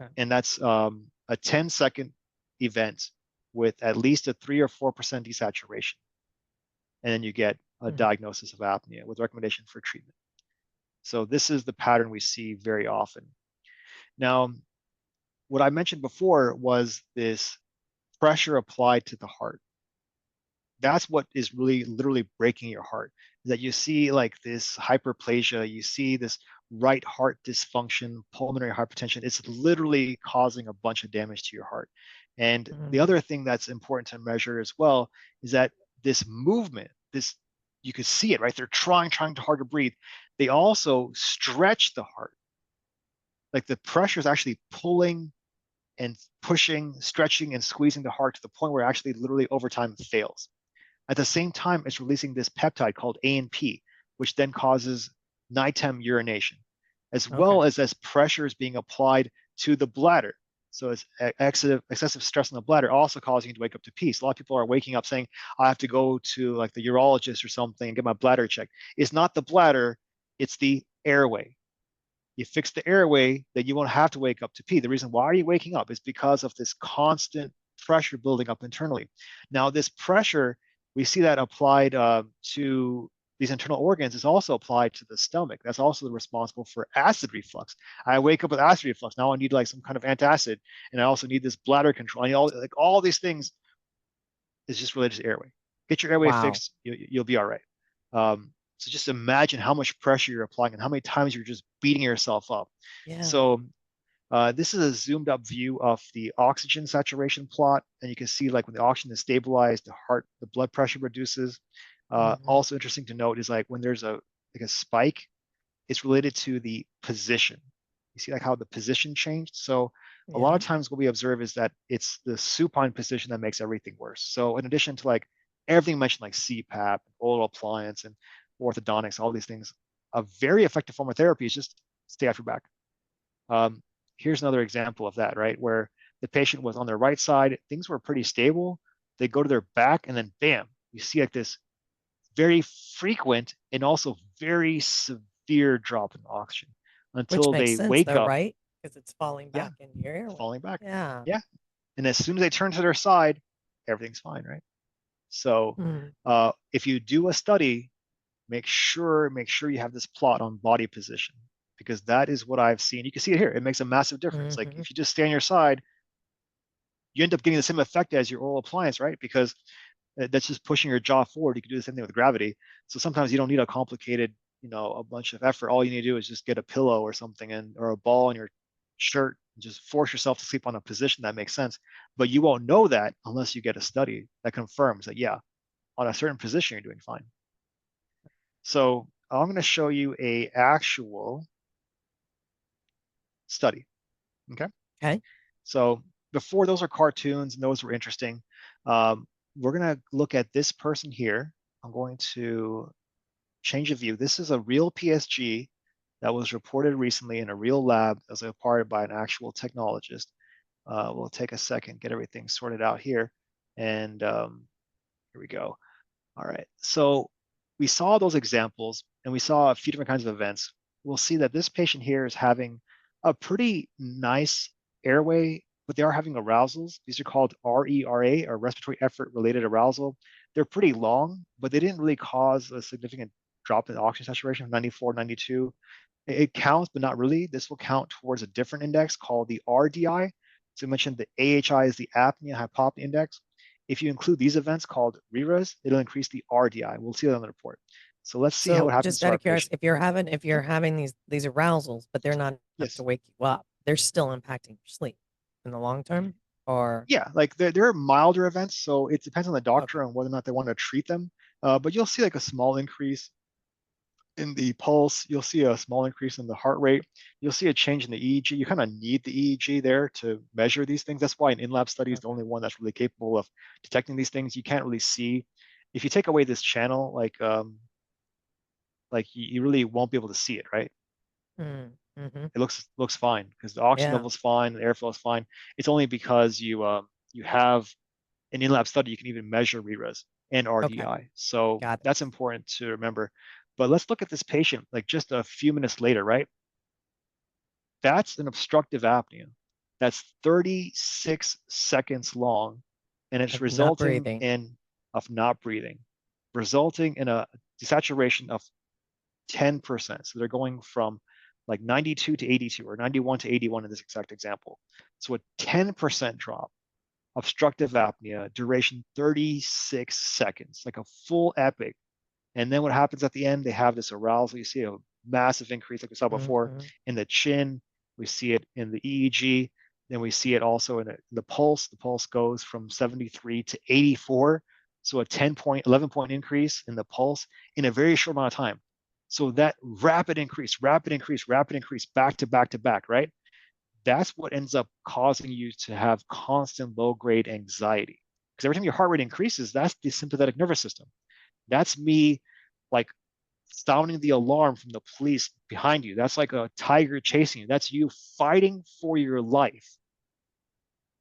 Okay. And that's a 10-second event with at least a 3 or 4% desaturation. and then you get a Mm. diagnosis of apnea with recommendation for treatment. So this is the pattern we see very often. Now, what I mentioned before was this pressure applied to the heart. That's what is really literally breaking your heart. That you see like this hyperplasia, you see this right heart dysfunction, pulmonary hypertension. It's literally causing a bunch of damage to your heart. And the Mm. other thing that's important to measure as well is that this movement, this you could see it, right? They're trying to hard to breathe. They also stretch the heart. Like the pressure is actually pulling and pushing, stretching, and squeezing the heart to the point where it actually literally over time fails. At the same time, it's releasing this peptide called ANP, which then causes nighttime urination, as Okay. well as pressure is being applied to the bladder. So it's excessive stress on the bladder also causing you to wake up to pee. So a lot of people are waking up saying, I have to go to like the urologist or something and get my bladder checked. It's not the bladder, it's the airway. You fix the airway, then you won't have to wake up to pee. The reason why are you waking up is because of this constant pressure building up internally. Now, this pressure, we see that applied to these internal organs is also applied to the stomach. That's also responsible for acid reflux. I wake up with acid reflux. Now I need like some kind of antacid, and I also need this bladder control. And all these things is just related to airway. Get your airway Wow. fixed, you'll be all right. So just imagine how much pressure you're applying and how many times you're just beating yourself up. Yeah. So this is a zoomed up view of the oxygen saturation plot, and you can see like when the oxygen is stabilized, the blood pressure reduces. Hmm. Also interesting to note is like when there's a spike, it's related to the position. You see like how the position changed. So a lot of Yeah. times what we observe is that it's the supine position that makes everything worse. So in addition to like everything mentioned like CPAP, oral appliance, and orthodontics, all these things, a very effective form of therapy is just stay off your back. Um, Here's another example of that, right? Where the patient was on their right side, things were pretty stable. They go to their back, and then bam, you see like this very frequent and also very severe drop in oxygen Which until makes they sense wake though, up. right? Because it's falling Yeah, back into your airway. falling back. Yeah. Yeah. And as soon as they turn to their side, everything's fine, right? So Mm. if you do a study, make sure you have this plot on body position because that is what I've seen. You can see it here. It makes a massive difference. Like Hmm. if you just stay on your side, you end up getting the same effect as your oral appliance, right? Because that's just pushing your jaw forward. You can do the same thing with gravity. So sometimes you don't need a complicated, a bunch of effort. All you need to do is just get a pillow or something and or a ball in your shirt and just force yourself to sleep on a position that makes sense. But you won't know that unless you get a study that confirms that, yeah, on a certain position, you're doing fine. So I'm going to show you a actual study. Okay. Okay. So before those are cartoons and those were interesting. We're going to look at this person here. I'm going to change of view. This is a real PSG that was reported recently in a real lab as a part by an actual technologist. We'll take a second, get everything sorted out here. And here we go. All right. So we saw those examples and we saw a few different kinds of events. We'll see that this patient here is having a pretty nice airway, but they are having arousals. These are called RERA or respiratory effort related arousal. They're pretty long, but they didn't really cause a significant drop in oxygen saturation from 94, 92. It counts, but not really. This will count towards a different index called the RDI. So I mentioned the AHI is the apnea hypopnea index. If you include these events called RERAs, it'll increase the RDI. We'll see that on the report. So let's see how So it happens just to out our of curiosity, patient. if you're having these arousals, but they're not enough to Yes. wake you up, they're still impacting your sleep in the long term, or Yeah, like there are milder events, so it depends on the okay. doctor on whether or not they want to treat them. But you'll see like a small increase in the pulse. You'll see a small increase in the heart rate. You'll see a change in the EEG. You kind of need the EEG there to measure these things. That's why an in-lab study is the Okay. only one that's really capable of detecting these things. You can't really see if you take away this channel, like you really won't be able to see it, right? Mm-hmm. It looks fine because the oxygen Yeah. level is fine, the airflow is fine. It's only because you have an in-lab study you can even measure RERAs and Okay. RDI. So Got it. that's important to remember. But let's look at this patient like just a few minutes later, right? That's an obstructive apnea. That's 36 seconds long, and it's Of not resulting breathing. in of not breathing. resulting in a desaturation of 10%. So they're going from like 92 to 82 or 91 to 81 in this exact example. So a 10% drop, obstructive apnea, duration 36 seconds, like a full epic. And then what happens at the end, they have this arousal. You see a massive increase, like we saw before, Mm-hmm. in the chin. We see it in the EEG. Then we see it also in the pulse. The pulse goes from 73 to 84. So a 10 point, 11-point increase in the pulse in a very short amount of time. So that rapid increase, rapid increase, rapid increase, back to back to back, right? That's what ends up causing you to have constant low grade anxiety. Because every time your heart rate increases, that's the sympathetic nervous system. That's me like sounding the alarm from the police behind you. That's like a tiger chasing you. That's you fighting for your life.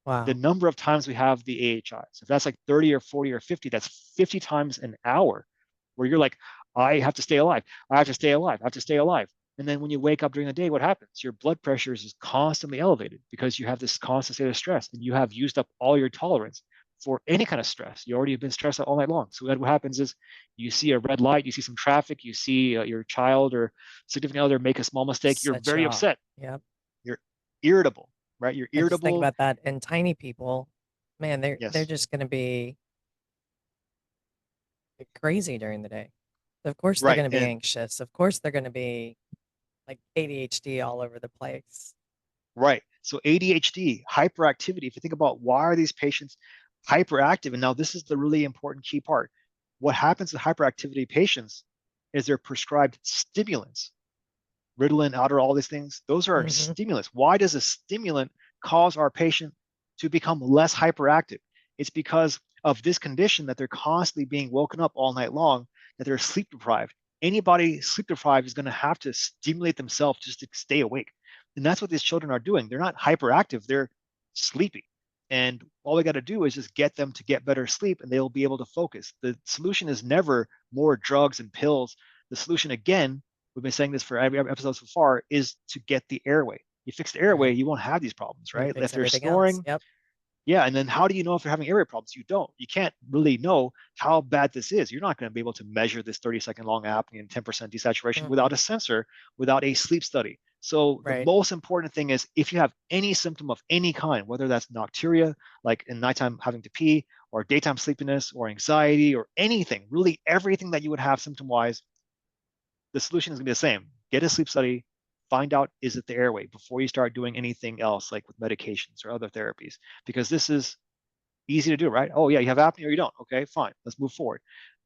The Wow. number of times we have the AHIs, if that's like 30 or 40 or 50, that's 50 times an hour where you're like, I have to stay alive. I have to stay alive. I have to stay alive. And then when you wake up during the day, what happens? Your blood pressure is constantly elevated because you have this constant state of stress and you have used up all your tolerance for any kind of stress. You already have been stressed out all night long. So what happens is you see a red light, you see some traffic, you see your child or significant other make a small mistake, you're Set you very off. upset. Yep. You're irritable, right? You're And just think irritable. about that. And tiny people, man, they're Yes. just going to be crazy during the day. Of course, they're Right. going to be And anxious. Of course, they're going to be like ADHD all over the place. right. So ADHD, hyperactivity, if you think about why are these patients hyperactive, and now this is the really important key part. What happens to hyperactivity patients is they're prescribed stimulants, Ritalin, Adderall, all these things. Those are Hmm. stimulants. Why does a stimulant cause our patient to become less hyperactive? It's because of this condition that they're constantly being woken up all night long, that they're sleep deprived. Anybody sleep deprived is going to have to stimulate themselves just to stay awake. And that's what these children are doing. They're not hyperactive, they're sleepy. And all we got to do is just get them to get better sleep and they'll be able to focus. The solution is never more drugs and pills. The solution, again, we've been saying this for every episode so far, is to get the airway. You fix the airway, Right. you won't have these problems, And you right? If fix they're everything else. snoring, Yep. yeah, and then how do you know if they're having airway problems? You don't. You can't really know how bad this is. You're not going to be able to measure this 30-second long apnea and 10% desaturation without Hmm. a sensor, without a sleep study. So the Right. most important thing is if you have any symptom of any kind, whether that's nocturia, like in nighttime having to pee, or daytime sleepiness, or anxiety, or anything, really everything that you would have symptom-wise, the solution is going to be the same. Get a sleep study, find out is it the airway before you start doing anything else like with medications or other therapies, because this is easy to do, right? Oh yeah, you have apnea or you don't. Okay, fine, let's move forward.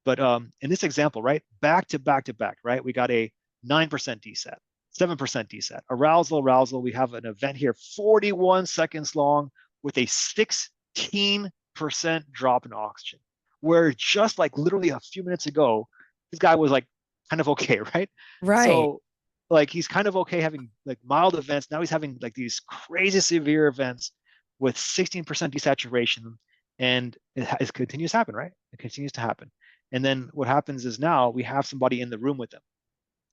But in this example, right, back to back to back, right, we got a 9% DSAT, 7% DSAT, arousal, arousal. We have an event here, 41 seconds long with a 16% drop in oxygen, where just like literally a few minutes ago, this guy was like kind of okay, right? Right. So like he's kind of okay having like mild events. Now he's having like these crazy severe events with 16% desaturation, and it continues to happen, right? It continues to happen. And then what happens is now we have somebody in the room with them.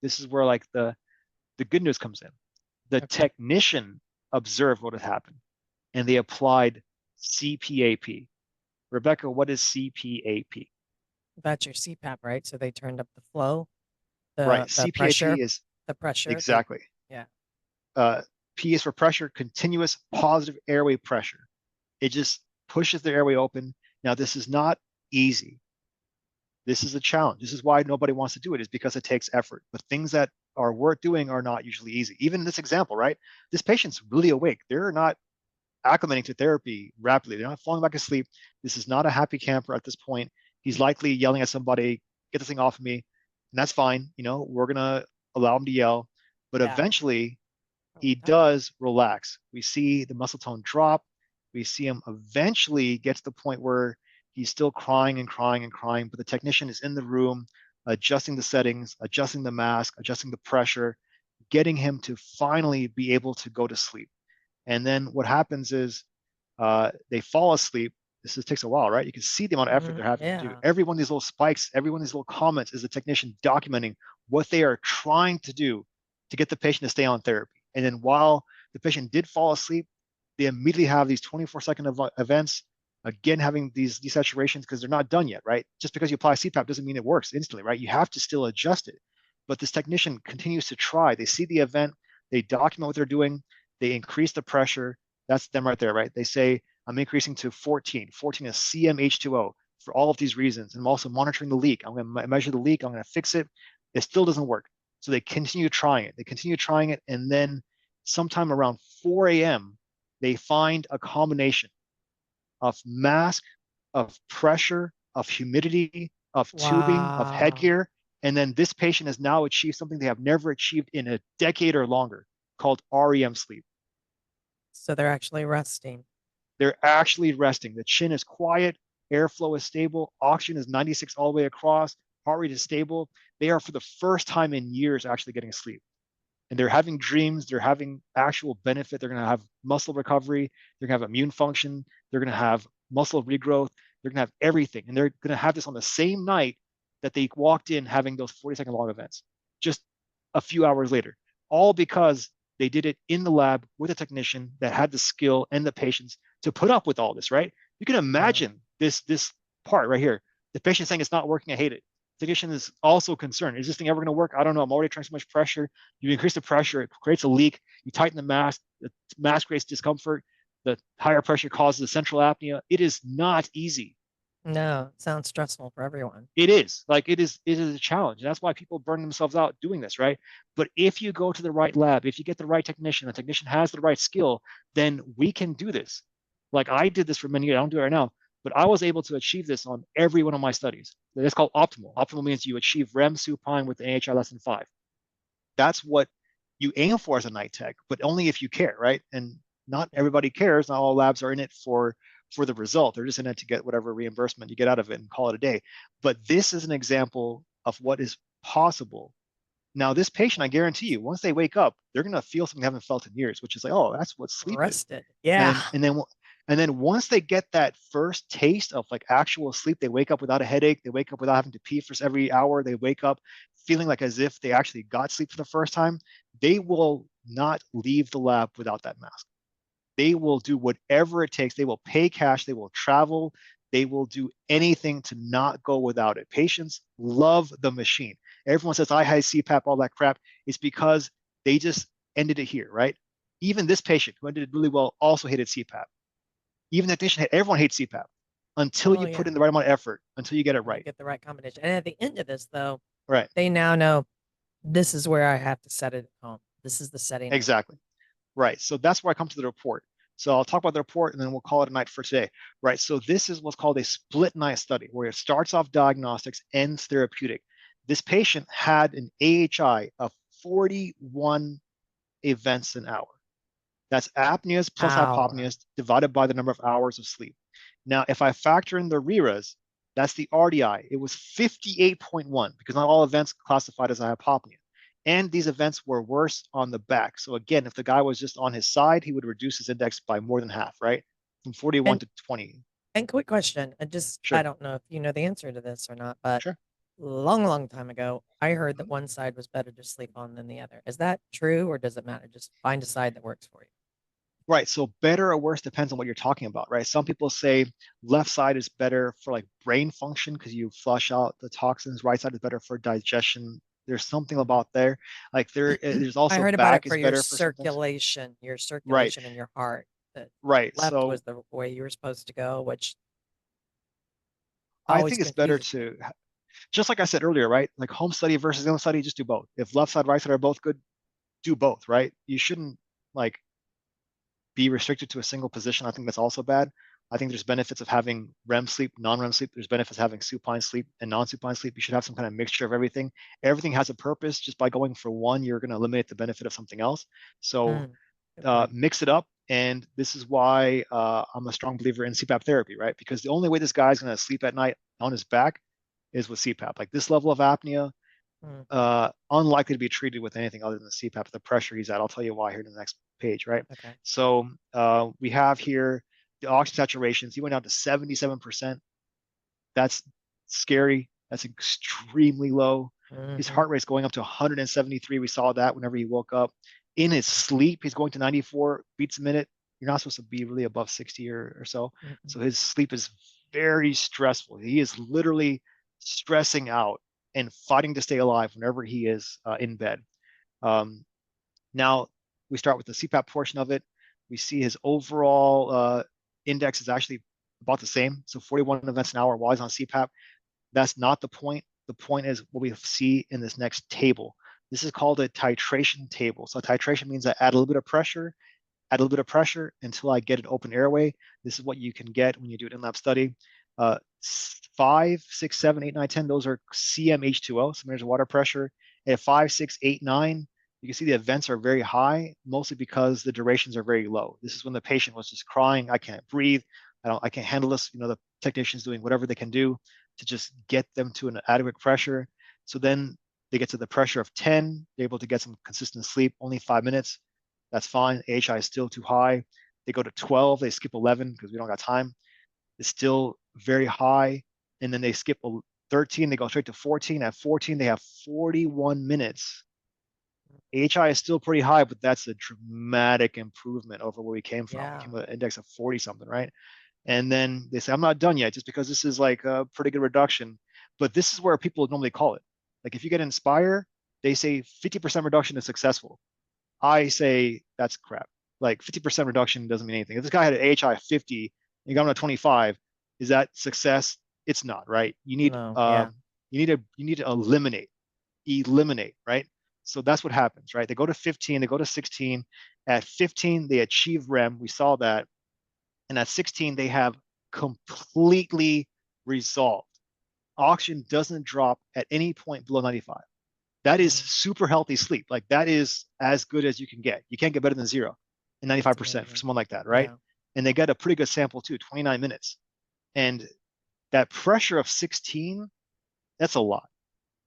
This is where like the good news comes in. The Okay. technician observed what had happened and they applied CPAP. Rebecca, what is CPAP? That's your CPAP, right? So they turned up the flow, Right. the CPAP pressure, is the pressure. They exactly. yeah. Uh, P is for pressure, continuous positive airway pressure. It just pushes the airway open. Now, this is not easy. This is a challenge. This is why nobody wants to do it, is because it takes effort. But things that are worth doing are not usually easy. Even in this example, right? This patient's really awake. They're not acclimating to therapy rapidly. They're not falling back asleep. This is not a happy camper at this point. He's likely yelling at somebody, get this thing off of me. And that's fine. You know, we're going to allow him to yell. But Yeah. eventually, Oh he my God. does relax. We see the muscle tone drop. We see him eventually get to the point where he's still crying and crying and crying, but the technician is in the room adjusting the settings, adjusting the mask, adjusting the pressure, getting him to finally be able to go to sleep. And then what happens is they fall asleep. Takes a while, right? You can see the amount of effort they're having to do. Yeah. Every one of these little spikes, every one of these little comments is the technician documenting what they are trying to do to get the patient to stay on therapy. And then while the patient did fall asleep, they immediately have these 24-second events. again having these desaturations because they're not done yet, right? Just because you apply CPAP doesn't mean it works instantly, right? You have to still adjust it. But this technician continues to try. They see the event, they document what they're doing, they increase the pressure. That's them right there, right? They say, I'm increasing to 14. 14 is CmH2O for all of these reasons. And I'm also monitoring the leak. I'm going to measure the leak. I'm going to fix it. It still doesn't work. So they continue trying it. They continue trying it. And then sometime around 4 a.m., they find a combination of mask, of pressure, of humidity, of tubing, of Wow. headgear. And then this patient has now achieved something they have never achieved in a decade or longer called REM sleep. So they're actually resting. They're actually resting. The chin is quiet, airflow is stable, oxygen is 96 all the way across, heart rate is stable. They are, for the first time in years, actually getting sleep. And they're having dreams, they're having actual benefit. They're going to have muscle recovery, they're going to have immune function, they're going to have muscle regrowth, they're going to have everything. And they're going to have this on the same night that they walked in having those 40-second long events, just a few hours later, all because they did it in the lab with a technician that had the skill and the patience to put up with all this, right? You can Wow. imagine this part right here. The patient saying it's not working, I hate it. The technician is also concerned. Is this thing ever going to work? I don't know. I'm already trying so much pressure. You increase the pressure, it creates a leak. You tighten the mask creates discomfort. The higher pressure causes the central apnea. It is not easy. No, it sounds stressful for everyone. It is like it is a challenge. And that's why people burn themselves out doing this, right? But if you go to the right lab, if you get the right technician, the technician has the right skill, then we can do this. Like I did this for many years. I don't do it right now, but I was able to achieve this on every one of my studies. That's called optimal. Optimal means you achieve REM supine with an AHI less than 5. That's what you aim for as a night tech, but only if you care, right? And not Yeah. everybody cares. Not all labs are in it for the result. They're just in it to get whatever reimbursement you get out of it and call it a day. But this is an example of what is possible. Now, this patient, I guarantee you, once they wake up, they're going to feel something they haven't felt in years, which is like, oh, that's what sleep is. Rested. Yeah. And then once they get that first taste of like actual sleep, they wake up without a headache, they wake up without having to pee for every hour, they wake up feeling like as if they actually got sleep for the first time, they will not leave the lab without that mask. They will do whatever it takes. They will pay cash, they will travel, they will do anything to not go without it. Patients love the machine. Everyone says, I had CPAP, all that crap. It's because they just ended it here, right? Even this patient who ended it really well also hated CPAP. Even the technician, everyone hates CPAP until Well, you put yeah. in the right amount of effort, until you get it And you right. get the right combination. And at the end of this, though, Right. they now know this is where I have to set it at home. This is the setting I need. Exactly. Right. So that's where I come to the report. So I'll talk about the report and then we'll call it a night for today. Right. So this is what's called a split night study where it starts off diagnostics, ends therapeutic. This patient had an AHI of 41 events an hour. That's apneas plus Hour. hypopneas divided by the number of hours of sleep. Now, if I factor in the RERAs, that's the RDI. It was 58.1 because not all events classified as a hypopnea. And these events were worse on the back. So again, if the guy was just on his side, he would reduce his index by more than half, right? From 41 And to 20. and quick question. I Sure, don't know if you know the answer to this or not, but sure. long time ago, I heard that Mhm. one side was better to sleep on than the other. Is that true or does it matter? Just find a side that works for you. Right. So better or worse depends on what you're talking about, right? Some people say left side is better for like brain function because you flush out the toxins. Right side is better for digestion. There's something Mhm. about there. Like there's I also heard about it back for is better for some things. your Right. circulation in your heart. That Right. left So was the way you were supposed to go, which I always think it's better confuses me. to, just like I said earlier, right? Like home study versus home study, just do both. If left side, right side are both good, do both, right? You shouldn't like be restricted to a single position. I think that's also bad. I think there's benefits of having REM sleep, non-REM sleep. There's benefits of having supine sleep and non-supine sleep. You should have some kind of mixture of everything. Everything has a purpose. Just by going for one, you're going to eliminate the benefit of something else. So Mm, good point. mix it up. And this is why I'm a strong believer in CPAP therapy, right? Because the only way this guy's going to sleep at night on his back is with CPAP. Like this level of apnea, Mm, unlikely to be treated with anything other than the CPAP, the pressure he's at. I'll tell you why here in the next page, right? okay. So we have here the oxygen saturations. He went down to 77%. That's scary. That's extremely low. His Hmm. heart rate's going up to 173. We saw that whenever he woke up. In his Hmm. sleep, he's going to 94 beats a minute. You're not supposed to be really above 60 or so. Mm-mm. So his sleep is very stressful. He is literally stressing out and fighting to stay alive whenever he is in bed. Um, Now we start with the CPAP portion of it. We see his overall index is actually about the same. So 41 events an hour while he's on CPAP. That's not the point. The point is what we see in this next table. This is called a titration table. So titration means I add a little bit of pressure, add a little bit of pressure until I get an open airway. This is what you can get when you do an in-lab study. 5, 6, 7, 8, 9, 10, those are CmH2O, centimeters of water pressure. At 5, 6, 8, 9, you can see the events are very high, mostly because the durations are very low. This is when the patient was just crying, I can't breathe, I can't handle this. The technician's doing whatever they can do to just get them to an adequate pressure. So then they get to the pressure of 10, they're able to get some consistent sleep, only 5 minutes. That's fine. AHI is still too high. They go to 12, they skip 11 because we don't got time. It's still very high. And then they skip 13, they go straight to 14. At 14, they have 41 minutes. AHI is still pretty high, but that's a dramatic improvement over where we came from. We Yeah. came with an index of 40 something, right? And then they say, I'm not done yet, just because this is like a pretty good reduction. But this is where people normally call it. Like if you get Inspire, they say 50% reduction is successful. I say that's crap. Like 50% reduction doesn't mean anything. If this guy had an AHI of 50 and you got him to 25, is that success? It's not, right? No. Yeah. You need to eliminate, right? So that's what happens, right? They go to 15, they go to 16. At 15, they achieve REM. We saw that. And at 16, they have completely resolved. Oxygen doesn't drop at any point below 95. That is Mm, super healthy sleep. Like that is as good as you can get. You can't get better than zero and that's 95% for amazing. someone like that, right? Yeah. And they get a pretty good sample too, 29 minutes. And that pressure of 16, that's a lot.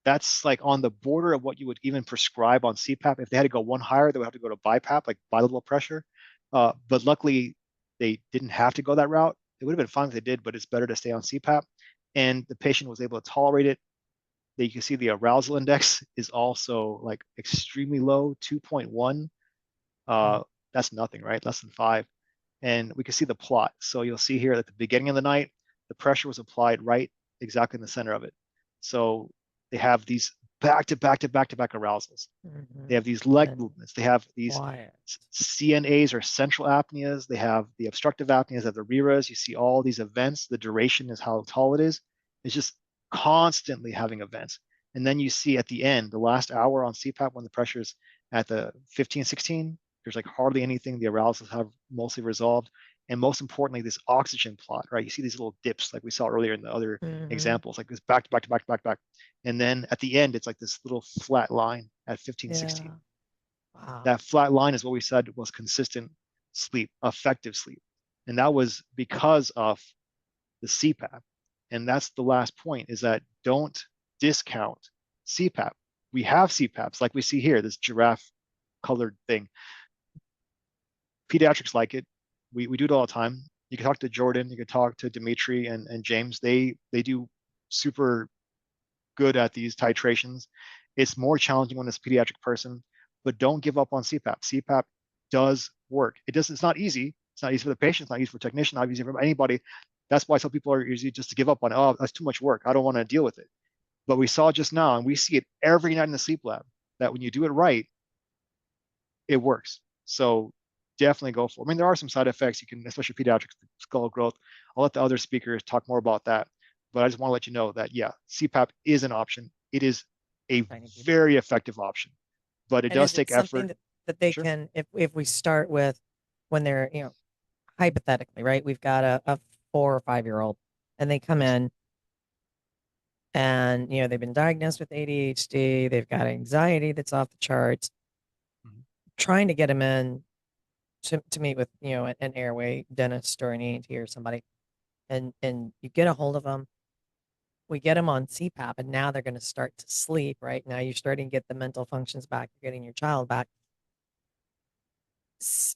That's like on the border of what you would even prescribe on CPAP. If they had to go one higher, they would have to go to BiPAP, like bilevel pressure. But luckily, they didn't have to go that route. It would have been fine if they did, but it's better to stay on CPAP. And the patient was able to tolerate it. You can see the arousal index is also like extremely low, 2.1. Mm, Uh, that's nothing, right? Less than 5. And we can see the plot. So you'll see here at the beginning of the night, the pressure was applied right exactly in the center of it. So they have these back to back to back to back arousals. mm-hmm. They have these leg And movements. They have these quiet. CNAs or central apneas. They have the obstructive apneas, they have the RERAs. You see all these events. The duration is how tall it is. It's just constantly having events. And then you see at the end, the last hour on CPAP, when the pressure is at the 15, 16, there's like hardly anything. The arousals have mostly resolved. And most importantly, this oxygen plot, right? You see these little dips like we saw earlier in the other Mm-hmm. examples, like this back to back to back to back to back. And then at the end, it's like this little flat line at 15, 16. Yeah. Wow. That flat line is what we said was consistent sleep, effective sleep. And that was because of the CPAP. And that's the last point is that don't discount CPAP. We have CPAPs like we see here, this giraffe colored thing. Pediatrics like it. We do it all the time. You can talk to Jordan, you can talk to Dimitri and James. They do super good at these titrations. It's more challenging when it's a pediatric person, but don't give up on CPAP. CPAP does work. It's not easy. It's not easy for the patient. It's not easy for technician. Not easy for anybody. That's why some people are easy just to give up on. Oh, that's too much work. I don't want to deal with it. But we saw just now, and we see it every night in the sleep lab, that when you do it right, it works. So definitely go for it. I mean, there are some side effects you can, especially pediatric skull growth. I'll let the other speakers talk more about that. But I just want to let you know that, yeah, CPAP is an option. It is a Tiny people. very effective option, but it And does is it take something effort. that they Sure. can, if we start with when they're, hypothetically, right? We've got a 4 or 5 year old and they come Yes. in and, they've been diagnosed with ADHD. They've got anxiety that's off the charts, Mhm. trying to get them in to meet with, an airway dentist or an ENT or somebody. And you get a hold of them. We get them on CPAP and now they're going to start to sleep, right? Now you're starting to get the mental functions back. You're getting your child back.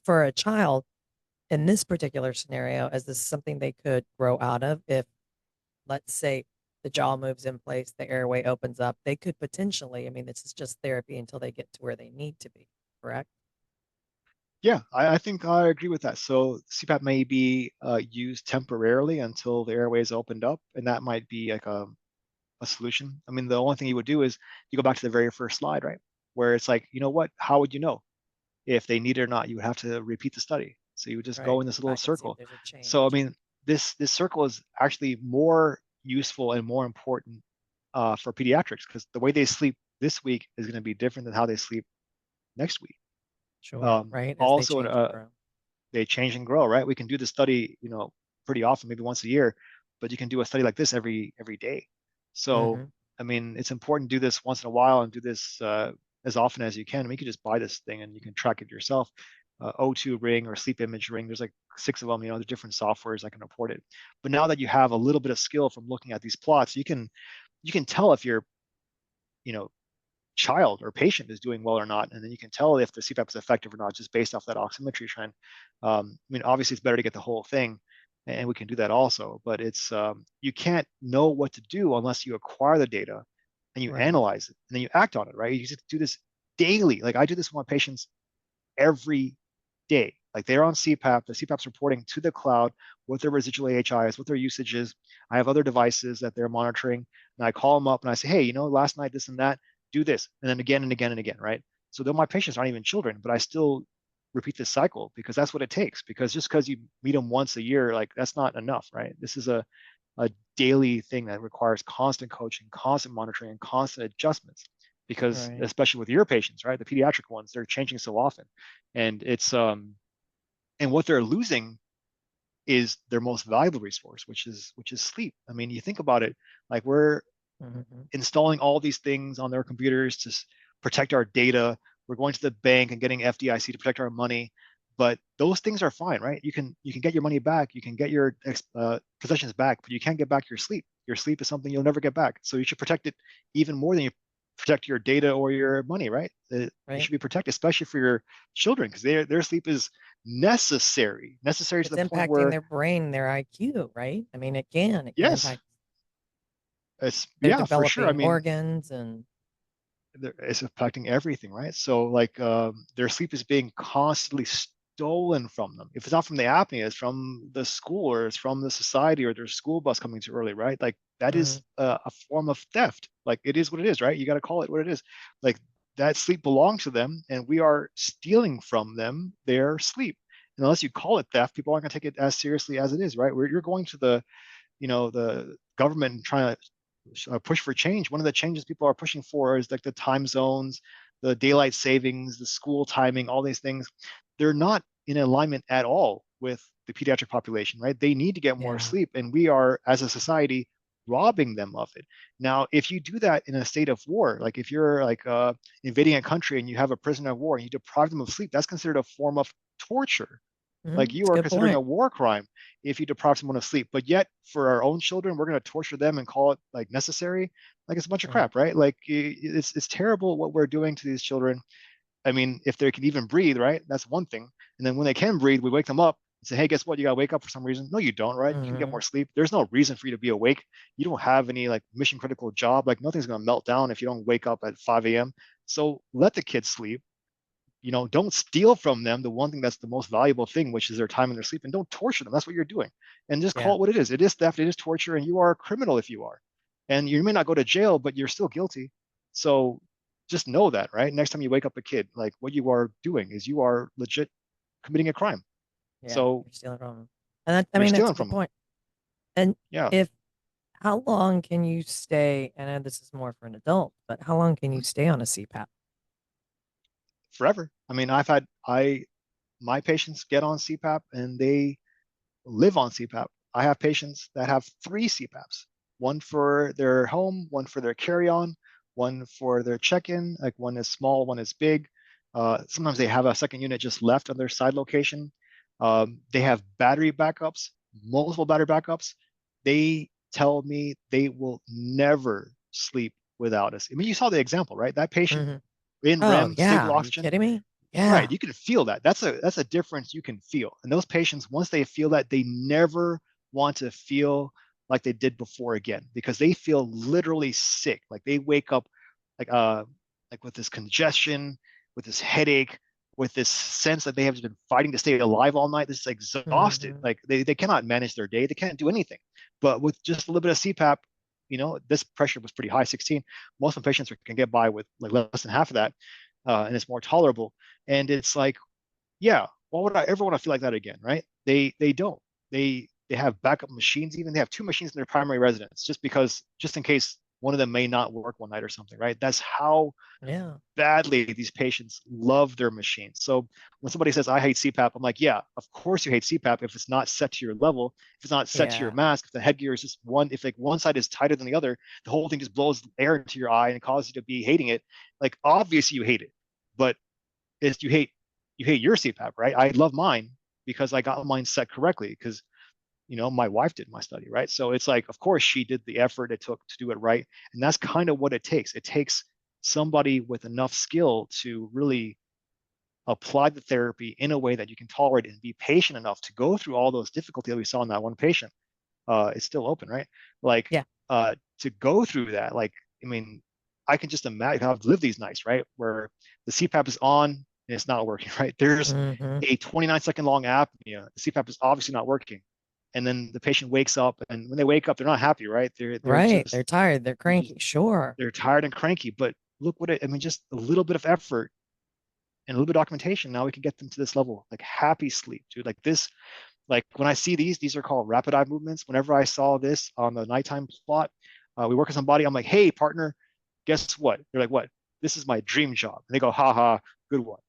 For a child in this particular scenario, is this something they could grow out of if, let's say, the jaw moves in place, the airway opens up, they could potentially, I mean, this is just therapy until they get to where they need to be, correct? Yeah, I think I agree with that. So CPAP may be used temporarily until the airways opened up, and that might be like a solution. I mean, the only thing you would do is you go back to the very first slide, right? Where it's like, you know what? How would you know if they need it or not? You would have to repeat the study. So you would just go Right. in this Go little back and see if circle. there's a So I change. mean, this circle is actually more useful and more important for pediatrics because the way they sleep this week is going to be different than how they sleep next week. Sure. Right. As they Also, change and grow. they change and grow, right? We can do the study, pretty often, maybe once a year, but you can do a study like this every day. So, Mm-hmm. I mean, it's important to do this once in a while and do this as often as you can. I mean, you can just buy this thing and you can track it yourself. O2 ring or sleep image ring. There's like six of them. There's different softwares that can report it. But now that you have a little bit of skill from looking at these plots, you can tell if your you know child or patient is doing well or not, and then you can tell if the CPAP is effective or not just based off that oximetry trend. I mean, obviously, it's better to get the whole thing, and we can do that also. But it's you can't know what to do unless you acquire the data and you Right. analyze it and then you act on it, right? You just do this daily. Like I do this with my patients every day. Like they're on CPAP, the CPAP's reporting to the cloud what their residual AHI is, what their usage is. I have other devices that they're monitoring, and I call them up and I say, hey, last night this and that, do this, and then again and again and again, right? So though my patients aren't even children, but I still repeat this cycle because that's what it takes. Because just because you meet them once a year, like that's not enough, right? This is a daily thing that requires constant coaching, constant monitoring, and constant adjustments. Because Right. especially with your patients, right, the pediatric ones, they're changing so often, and it's and what they're losing is their most valuable resource, which is sleep. I mean, you think about it, like we're Mm-hmm. installing all these things on their computers to protect our data. We're going to the bank and getting FDIC to protect our money, but those things are fine, right? You can get your money back, you can get your possessions back, but you can't get back your sleep. Your sleep is something you'll never get back, so you should protect it even more than you protect your data or your money, right? It Right. should be protected, especially for your children, because their sleep is necessary to It's the point impacting where their brain, their IQ, right? I mean, it can yes, impact it's their yeah for sure. I developing mean, organs and it's affecting everything, right? So like their sleep is being constantly stolen from them. If it's not from the apnea, it's from the school or it's from the society or their school bus coming too early, right? Like that mm, is a form of theft. Like it is what it is, right? You got to call it what it is. Like that sleep belongs to them, and we are stealing from them their sleep. And unless you call it theft, people aren't going to take it as seriously as it is, right? Where you're going to the government and trying to push for change. One of the changes people are pushing for is like the time zones, the daylight savings, the school timing, all these things. They're not in alignment at all with the pediatric population, right? They need to get more yeah. sleep, and we are, as a society, robbing them of it. Now, if you do that in a state of war, like if you're like invading a country and you have a prisoner of war and you deprive them of sleep, that's considered a form of torture. Like It's you a are good considering a point. war crime if you deprive someone of sleep. But yet, for our own children, we're going to torture them and call it like necessary. Like it's a bunch of Right. crap, right? Like it's terrible what we're doing to these children. I mean, if they can even breathe, right? That's one thing. And then when they can breathe, we wake them up and say, hey, guess what? You got to wake up for some reason. No, you don't, right? You can get Mm-hmm. more sleep. There's no reason for you to be awake. You don't have any like mission critical job. Like nothing's going to melt down if you don't wake up at 5 a.m. So let the kids sleep. Don't steal from them the one thing that's the most valuable thing, which is their time and their sleep, and don't torture them. That's what you're doing. And just call Yeah. it what it is. It is theft, it is torture, and you are a criminal if you are. And you may not go to jail, but you're still guilty. So just know that, right? Next time you wake up a kid, like what you are doing is you are legit committing a crime. Yeah. So You're stealing from them. And I you're mean, that's a stealing good from them. point. And Yeah. if how long can you stay? And I know this is more for an adult, but how long can you Mhm. stay on a CPAP? Forever. I mean, my patients get on CPAP and they live on CPAP. I have patients that have three CPAPs, one for their home, one for their carry-on, one for their check-in. Like one is small, one is big. Sometimes they have a second unit just left on their side location. They have battery backups, multiple battery backups. They tell me they will never sleep without us. I mean, you saw the example, right? That patient Hmm. in Oh REM, yeah. stable Are you oxygen, kidding me? right, Yeah. you can feel that. That's a difference you can feel. And those patients, once they feel that, they never want to feel like they did before again because they feel literally sick. Like they wake up like with this congestion, with this headache. with this sense that they have been fighting to stay alive all night. This is exhausted. Hmm. Like they cannot manage their day. They can't do anything. But with just a little bit of CPAP, this pressure was pretty high, 16. Most of the patients can get by with like less than half of that, and it's more tolerable. And it's like, yeah, why would I ever want to feel like that again, right? They don't. They have backup machines. Even they have two machines in their primary residence, just in case one of them may not work one night or something, right? That's how Yeah. badly these patients love their machines. So when somebody says, I hate CPAP, I'm like, yeah, of course you hate CPAP if it's not set to your level, if it's not set to your Yeah. mask, if the headgear is just one, if like one side is tighter than the other, the whole thing just blows air into your eye and it causes you to be hating it. Like obviously you hate it, but it's you hate your CPAP, right? I love mine because I got mine set correctly because my wife did my study, right? So it's like, of course, she did the effort it took to do it right. And that's kind of what it takes. It takes somebody with enough skill to really apply the therapy in a way that you can tolerate and be patient enough to go through all those difficulties that we saw in that one patient. It's still open, right? Like Yeah. to go through that, like, I mean, I can just imagine how I've lived these nights, right? Where the CPAP is on and it's not working, right? There's Hmm. a 29-second long apnea. The CPAP is obviously not working. And then the patient wakes up, and when they wake up, they're not happy, right? They're Right. just They're tired. They're they're just cranky. Sure. they're tired and cranky. But look I mean, just a little bit of effort and a little bit of documentation. Now we can get them to this level, like happy sleep, dude. Like this, like when I see these are called rapid eye movements. Whenever I saw this on the nighttime plot, we work on somebody. I'm like, hey, partner, guess what? They're like, what? This is my dream job. And they go, ha ha, good one.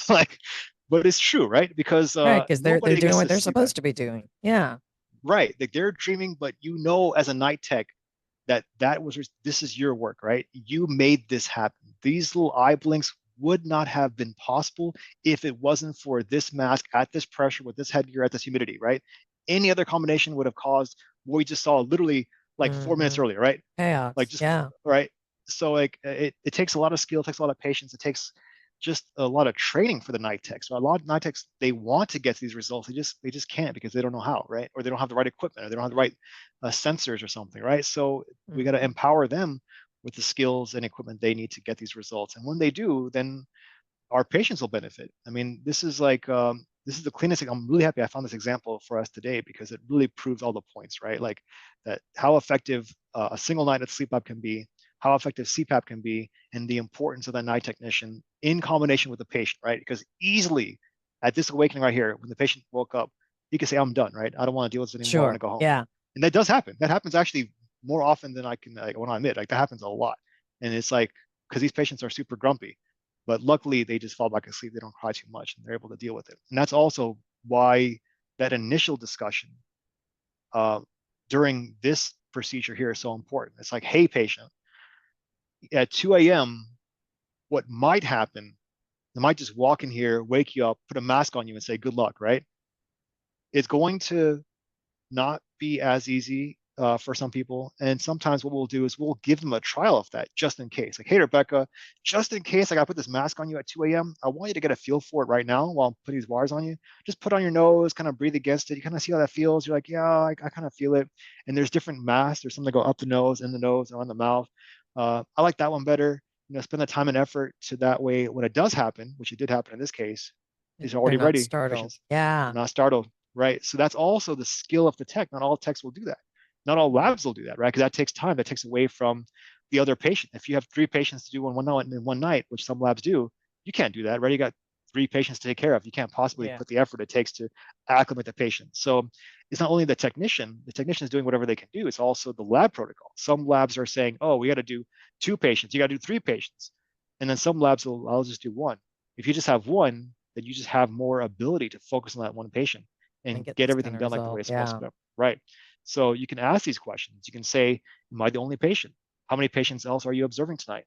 Like, but it's true, right? Because Right. Because they're nobody doing gets what to they're see that, supposed to be doing. Yeah. right? Like they're dreaming, but as a night tech, that was this is your work, right? You made this happen. These little eye blinks would not have been possible if it wasn't for this mask at this pressure with this headgear at this humidity, right? Any other combination would have caused what we just saw literally like 4 minutes Hmm. earlier, right? Like Chaos. just Yeah. right. So like it takes a lot of skill, it takes a lot of patience, it takes just a lot of training for the night techs. So a lot of night techs, they want to get to these results, they just can't because they don't know how, right? Or they don't have the right equipment, or they don't have the right sensors or something, right? So we got to Hmm. empower them with the skills and equipment they need to get these results. And when they do, then our patients will benefit. I mean, this is the cleanest thing. I'm really happy I found this example for us today because it really proves all the points, right? Like that how effective a single night of sleep up can be, how effective CPAP can be, and the importance of that night technician in combination with the patient, right? Because easily at this awakening right here, when the patient woke up, he could say, I'm done, right? I don't want to deal with this anymore. I want to Sure. go home. Yeah. And that does happen. That happens actually more often than I can, like, when I admit, like that happens a lot. And it's like, because these patients are super grumpy, but luckily they just fall back asleep. They don't cry too much and they're able to deal with it. And that's also why that initial discussion uh, during this procedure here is so important. It's like, hey, patient, at 2 a.m., what might happen, they might just walk in here, wake you up, put a mask on you and say, good luck, right? It's going to not be as easy for some people. And sometimes what we'll do is we'll give them a trial of that just in case. Like, hey, Rebecca, just in case I got to put this mask on you at 2 a.m., I want you to get a feel for it right now while I'm putting these wires on you. Just put on your nose, kind of breathe against it. You kind of see how that feels. You're like, yeah, I kind of feel it. And there's different masks. There's some that go up the nose, in the nose, or on the mouth. I like that one better. Spend the time and effort to that way when it does happen, which it did happen in this case, is They're already not ready. startled. Patients Yeah. not startled, right? So that's also the skill of the tech. Not all techs will do that. Not all labs will do that, right? Because that takes time. That takes away from the other patient. If you have three patients to do in one night, which some labs do, you can't do that, right? You got three patients to take care of. You can't possibly Yeah. put the effort it takes to acclimate the patient. So it's not only the technician is doing whatever they can do, it's also the lab protocol. Some labs are saying, oh, we got to do two patients, you got to do three patients. And then some labs will, I'll just do one. If you just have one, then you just have more ability to focus on that one patient And and get get this kind everything of done like the way result. it's supposed Yeah. to be. Right. So you can ask these questions. You can say, am I the only patient? How many patients else are you observing tonight?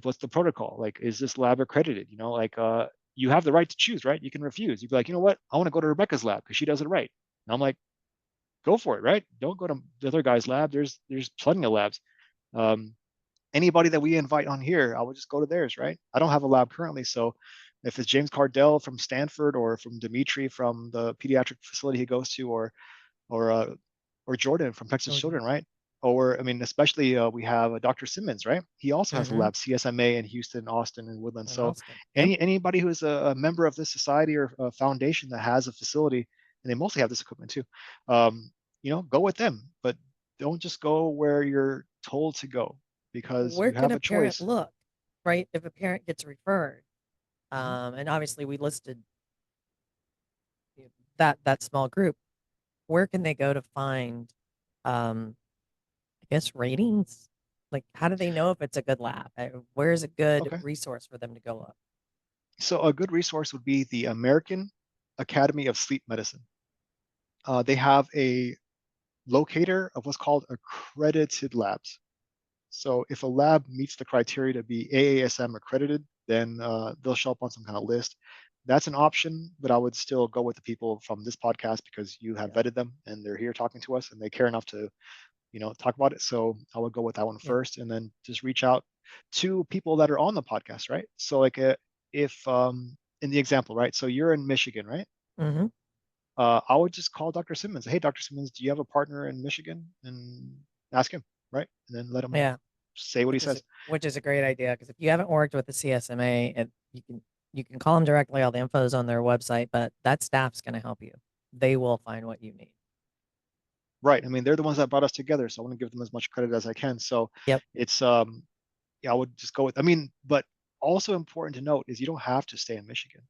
What's the protocol? Like, is this lab accredited? You have the right to choose, right? You can refuse. You'd be like, you know what? I want to go to Rebecca's lab because she does it right. And I'm like, go for it, right? Don't go to the other guy's lab. There's plenty of labs. Um, Anybody that we invite on here, I would just go to theirs, right? I don't have a lab currently, so if it's James Cardell from Stanford or from Dimitri from the pediatric facility he goes to, or or Jordan from Texas Jordan. Children, right? or I mean, especially we have Dr. Simmons, right? He also has a Mm-hmm. lab, CSMA in Houston, Austin, and Woodland. And So Austin. Yep. anybody who is a member of this society or a foundation that has a facility, and they mostly have this equipment too, go with them, but don't just go where you're told to go because Where you can have a a parent choice. look, right? If a parent gets referred, Mhm. and obviously we listed that small group, where can they go to find, um, I guess, ratings? Like, how do they know if it's a good lab? Where is a good Okay. resource for them to go look? So a good resource would be the American Academy of Sleep Medicine. They have a locator of what's called accredited labs. So if a lab meets the criteria to be AASM accredited, then they'll show up on some kind of list. That's an option, but I would still go with the people from this podcast because you have Yeah, vetted them and they're here talking to us and they care enough to, talk about it. So I would go with that one yeah. first, and then just reach out to people that are on the podcast, right? So like if in the example, right? So you're in Michigan, right? Mm-hmm. I would just call Dr. Simmons. Hey, Dr. Simmons, do you have a partner in Michigan? And ask him, right? And then let him Yeah, say what he says. which is a great idea because if you haven't worked with the CSMA, you can call them directly. All the info is on their website, but that staff's going to help you. They will find what you need. Right. I mean, they're the ones that brought us together, so I want to give them as much credit as I can. So Yep. it's yeah, I would just go with. I mean, but also important to note is you don't have to stay in Michigan.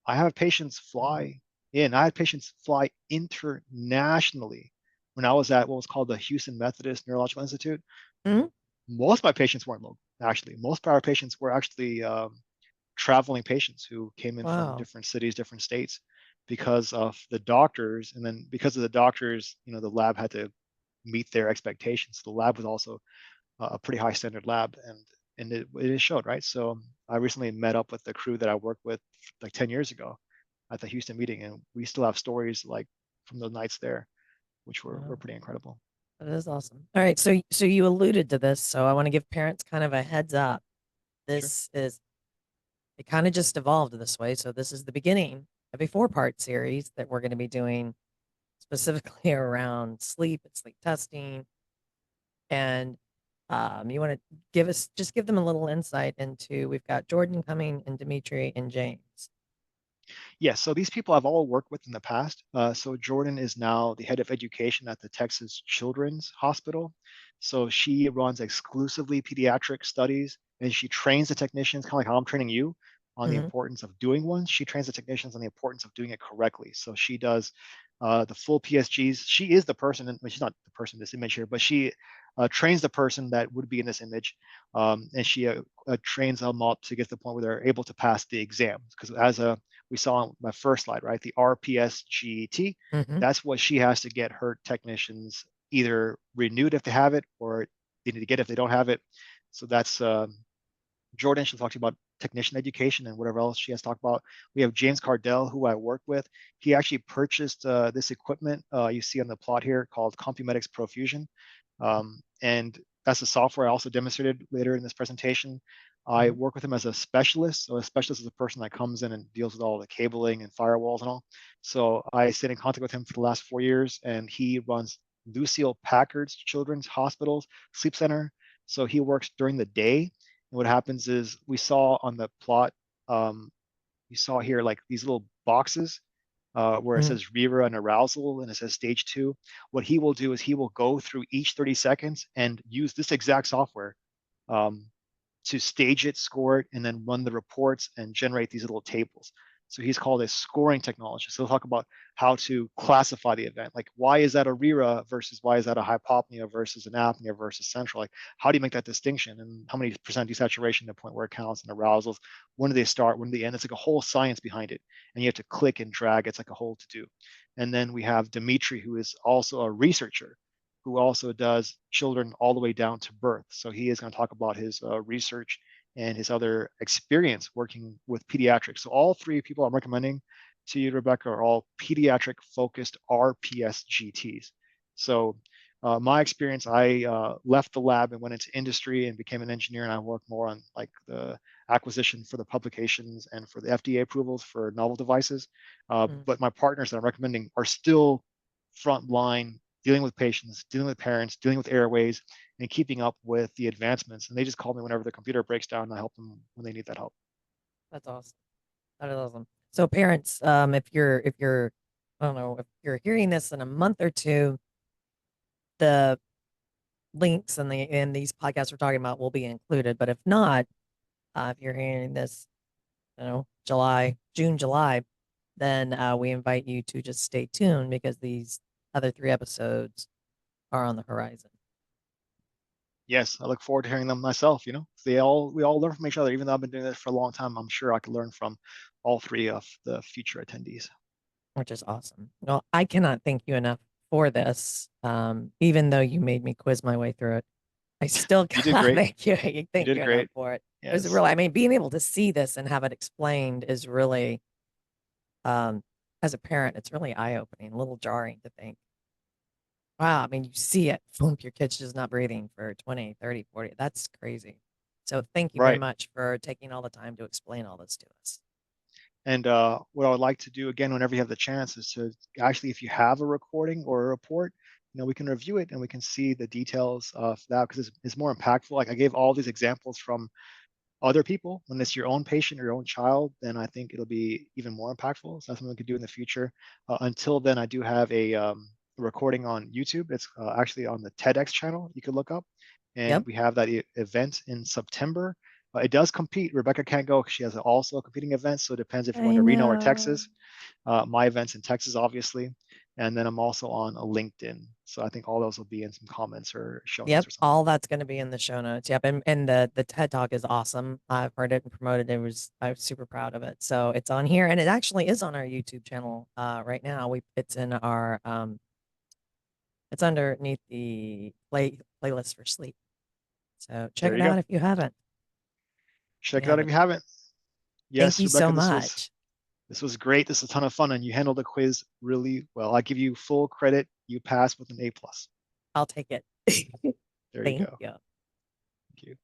I have patients Mm-hmm. fly in. I had patients fly internationally when I was at what was called the Houston Methodist Neurological Institute. Mm-hmm. Most of my patients weren't local, actually. Most of our patients were actually traveling patients who came in from Wow. different cities, different states, because of the doctors, and then because of the doctors, the lab had to meet their expectations. The lab was also a pretty high standard lab, and it is showed, right? So I recently met up with the crew that I worked with like 10 years ago at the Houston meeting, and we still have stories like from those nights there, which were Wow. pretty incredible. That is awesome. All right, so you alluded to this, so I want to give parents kind of a heads up. Sure. This is It kind of just evolved this way. So this is the beginning of a four-part series that we're going to be doing specifically around sleep and sleep testing. And you want to give them a little insight into, we've got Jordan coming and Dimitri and James. Yes, so these people I've all worked with in the past. So Jordan is now the head of education at the Texas Children's Hospital. So she runs exclusively pediatric studies, and she trains the technicians, kind of like how I'm training you on the Hmm. importance of doing one. She trains the technicians on the importance of doing it correctly. So she does the full PSGs. She is the person, and well, she's not the person in this image here, but she trains the person that would be in this image, and she trains them up to get to the point where they're able to pass the exams. Because as we saw on my first slide, right? The RPSGT, Hmm. that's what she has to get her technicians either renewed if they have it, or they need to get if they don't have it. So that's Jordan. She'll talk to you about technician education and whatever else she has to talk about. We have James Cardell, who I work with. He actually purchased this equipment you see on the plot here called Compumedics Profusion. And that's the software I also demonstrated later in this presentation. I Hmm. work with him as a specialist. So a specialist is a person that comes in and deals with all the cabling and firewalls and all. So I stayed in contact with him for the last 4 years, and he runs Lucille Packard's Children's Hospital's Sleep Center. So he works during the day. And what happens is we saw on the plot, um, you saw here like these little boxes where it Hmm. says RERA and arousal and it says stage two. What he will do is he will go through each 30 seconds and use this exact software um, to stage it, score it, and then run the reports and generate these little tables. So he's called a scoring technologist. So he'll talk about how to classify the event. Like, why is that a RERA versus why is that a hypopnea versus an apnea versus central? Like, how do you make that distinction? And how many percent desaturation to the point where it counts and arousals? When do they start? When do they end? It's like a whole science behind it. And you have to click and drag. It's like a whole to do. And then we have Dimitri, who is also a researcher who also does children all the way down to birth. So he is going to talk about his research and his other experience working with pediatrics. So all three people I'm recommending to you, Rebecca, are all pediatric focused RPSGTs. So my experience, I left the lab and went into industry and became an engineer, and I worked more on like the acquisition for the publications and for the FDA approvals for novel devices. Hmm. But my partners that I'm recommending are still frontline dealing with patients, dealing with parents, dealing with airways, and keeping up with the advancements. And they just call me whenever the computer breaks down, and I help them when they need that help. That's awesome. That is awesome. So parents, if you're I don't know, if you're hearing this in a month or two, the links and these podcasts we're talking about will be included. But if not, if you're hearing this, June, July, then we invite you to just stay tuned because these other three episodes are on the horizon. Yes, I look forward to hearing them myself. We all learn from each other. Even though I've been doing this for a long time, I'm sure I could learn from all three of the future attendees. Which is awesome. Well, I cannot thank you enough for this. Even though you made me quiz my way through it, I still You did cannot great. thank you. You Thank did you enough great. for it. It was Yes. really, I mean, being able to see this and have it explained is really, um, as a parent, it's really eye-opening, a little jarring to think, wow, I mean, you see it, boom, your kid's just not breathing for 20, 30, 40. That's crazy. So thank you very Right. much for taking all the time to explain all this to us. And what I would like to do again, whenever you have the chance, is to actually, if you have a recording or a report, we can review it and we can see the details of that because it's more impactful. Like I gave all these examples from other people. When it's your own patient or your own child, then I think it'll be even more impactful. So that's something we could do in the future. Until then, I do have a recording on YouTube. It's actually on the TEDx channel. You could look up, and Yep. we have that event in September. It does compete. Rebecca can't go because she has also a competing event. So it depends if you're going I to Reno or know. Texas. My event's in Texas, obviously. And then I'm also on a LinkedIn. So I think all those will be in some comments or show notes Yep, or something. all that's going to be in the show notes. Yep, and the TED Talk is awesome. I've heard it and promoted it. I was super proud of it. So it's on here, and it actually is on our YouTube channel right now. It's in our it's underneath the playlist for sleep. So check There it you go. out if you haven't. If Check you it out if haven't. you haven't. Thank Yes, you so Rebecca, this was much. this was great. This was a ton of fun, and you handled the quiz really well. I give you full credit. You passed with an A plus. I'll take it. There you Thank go. you. Thank you.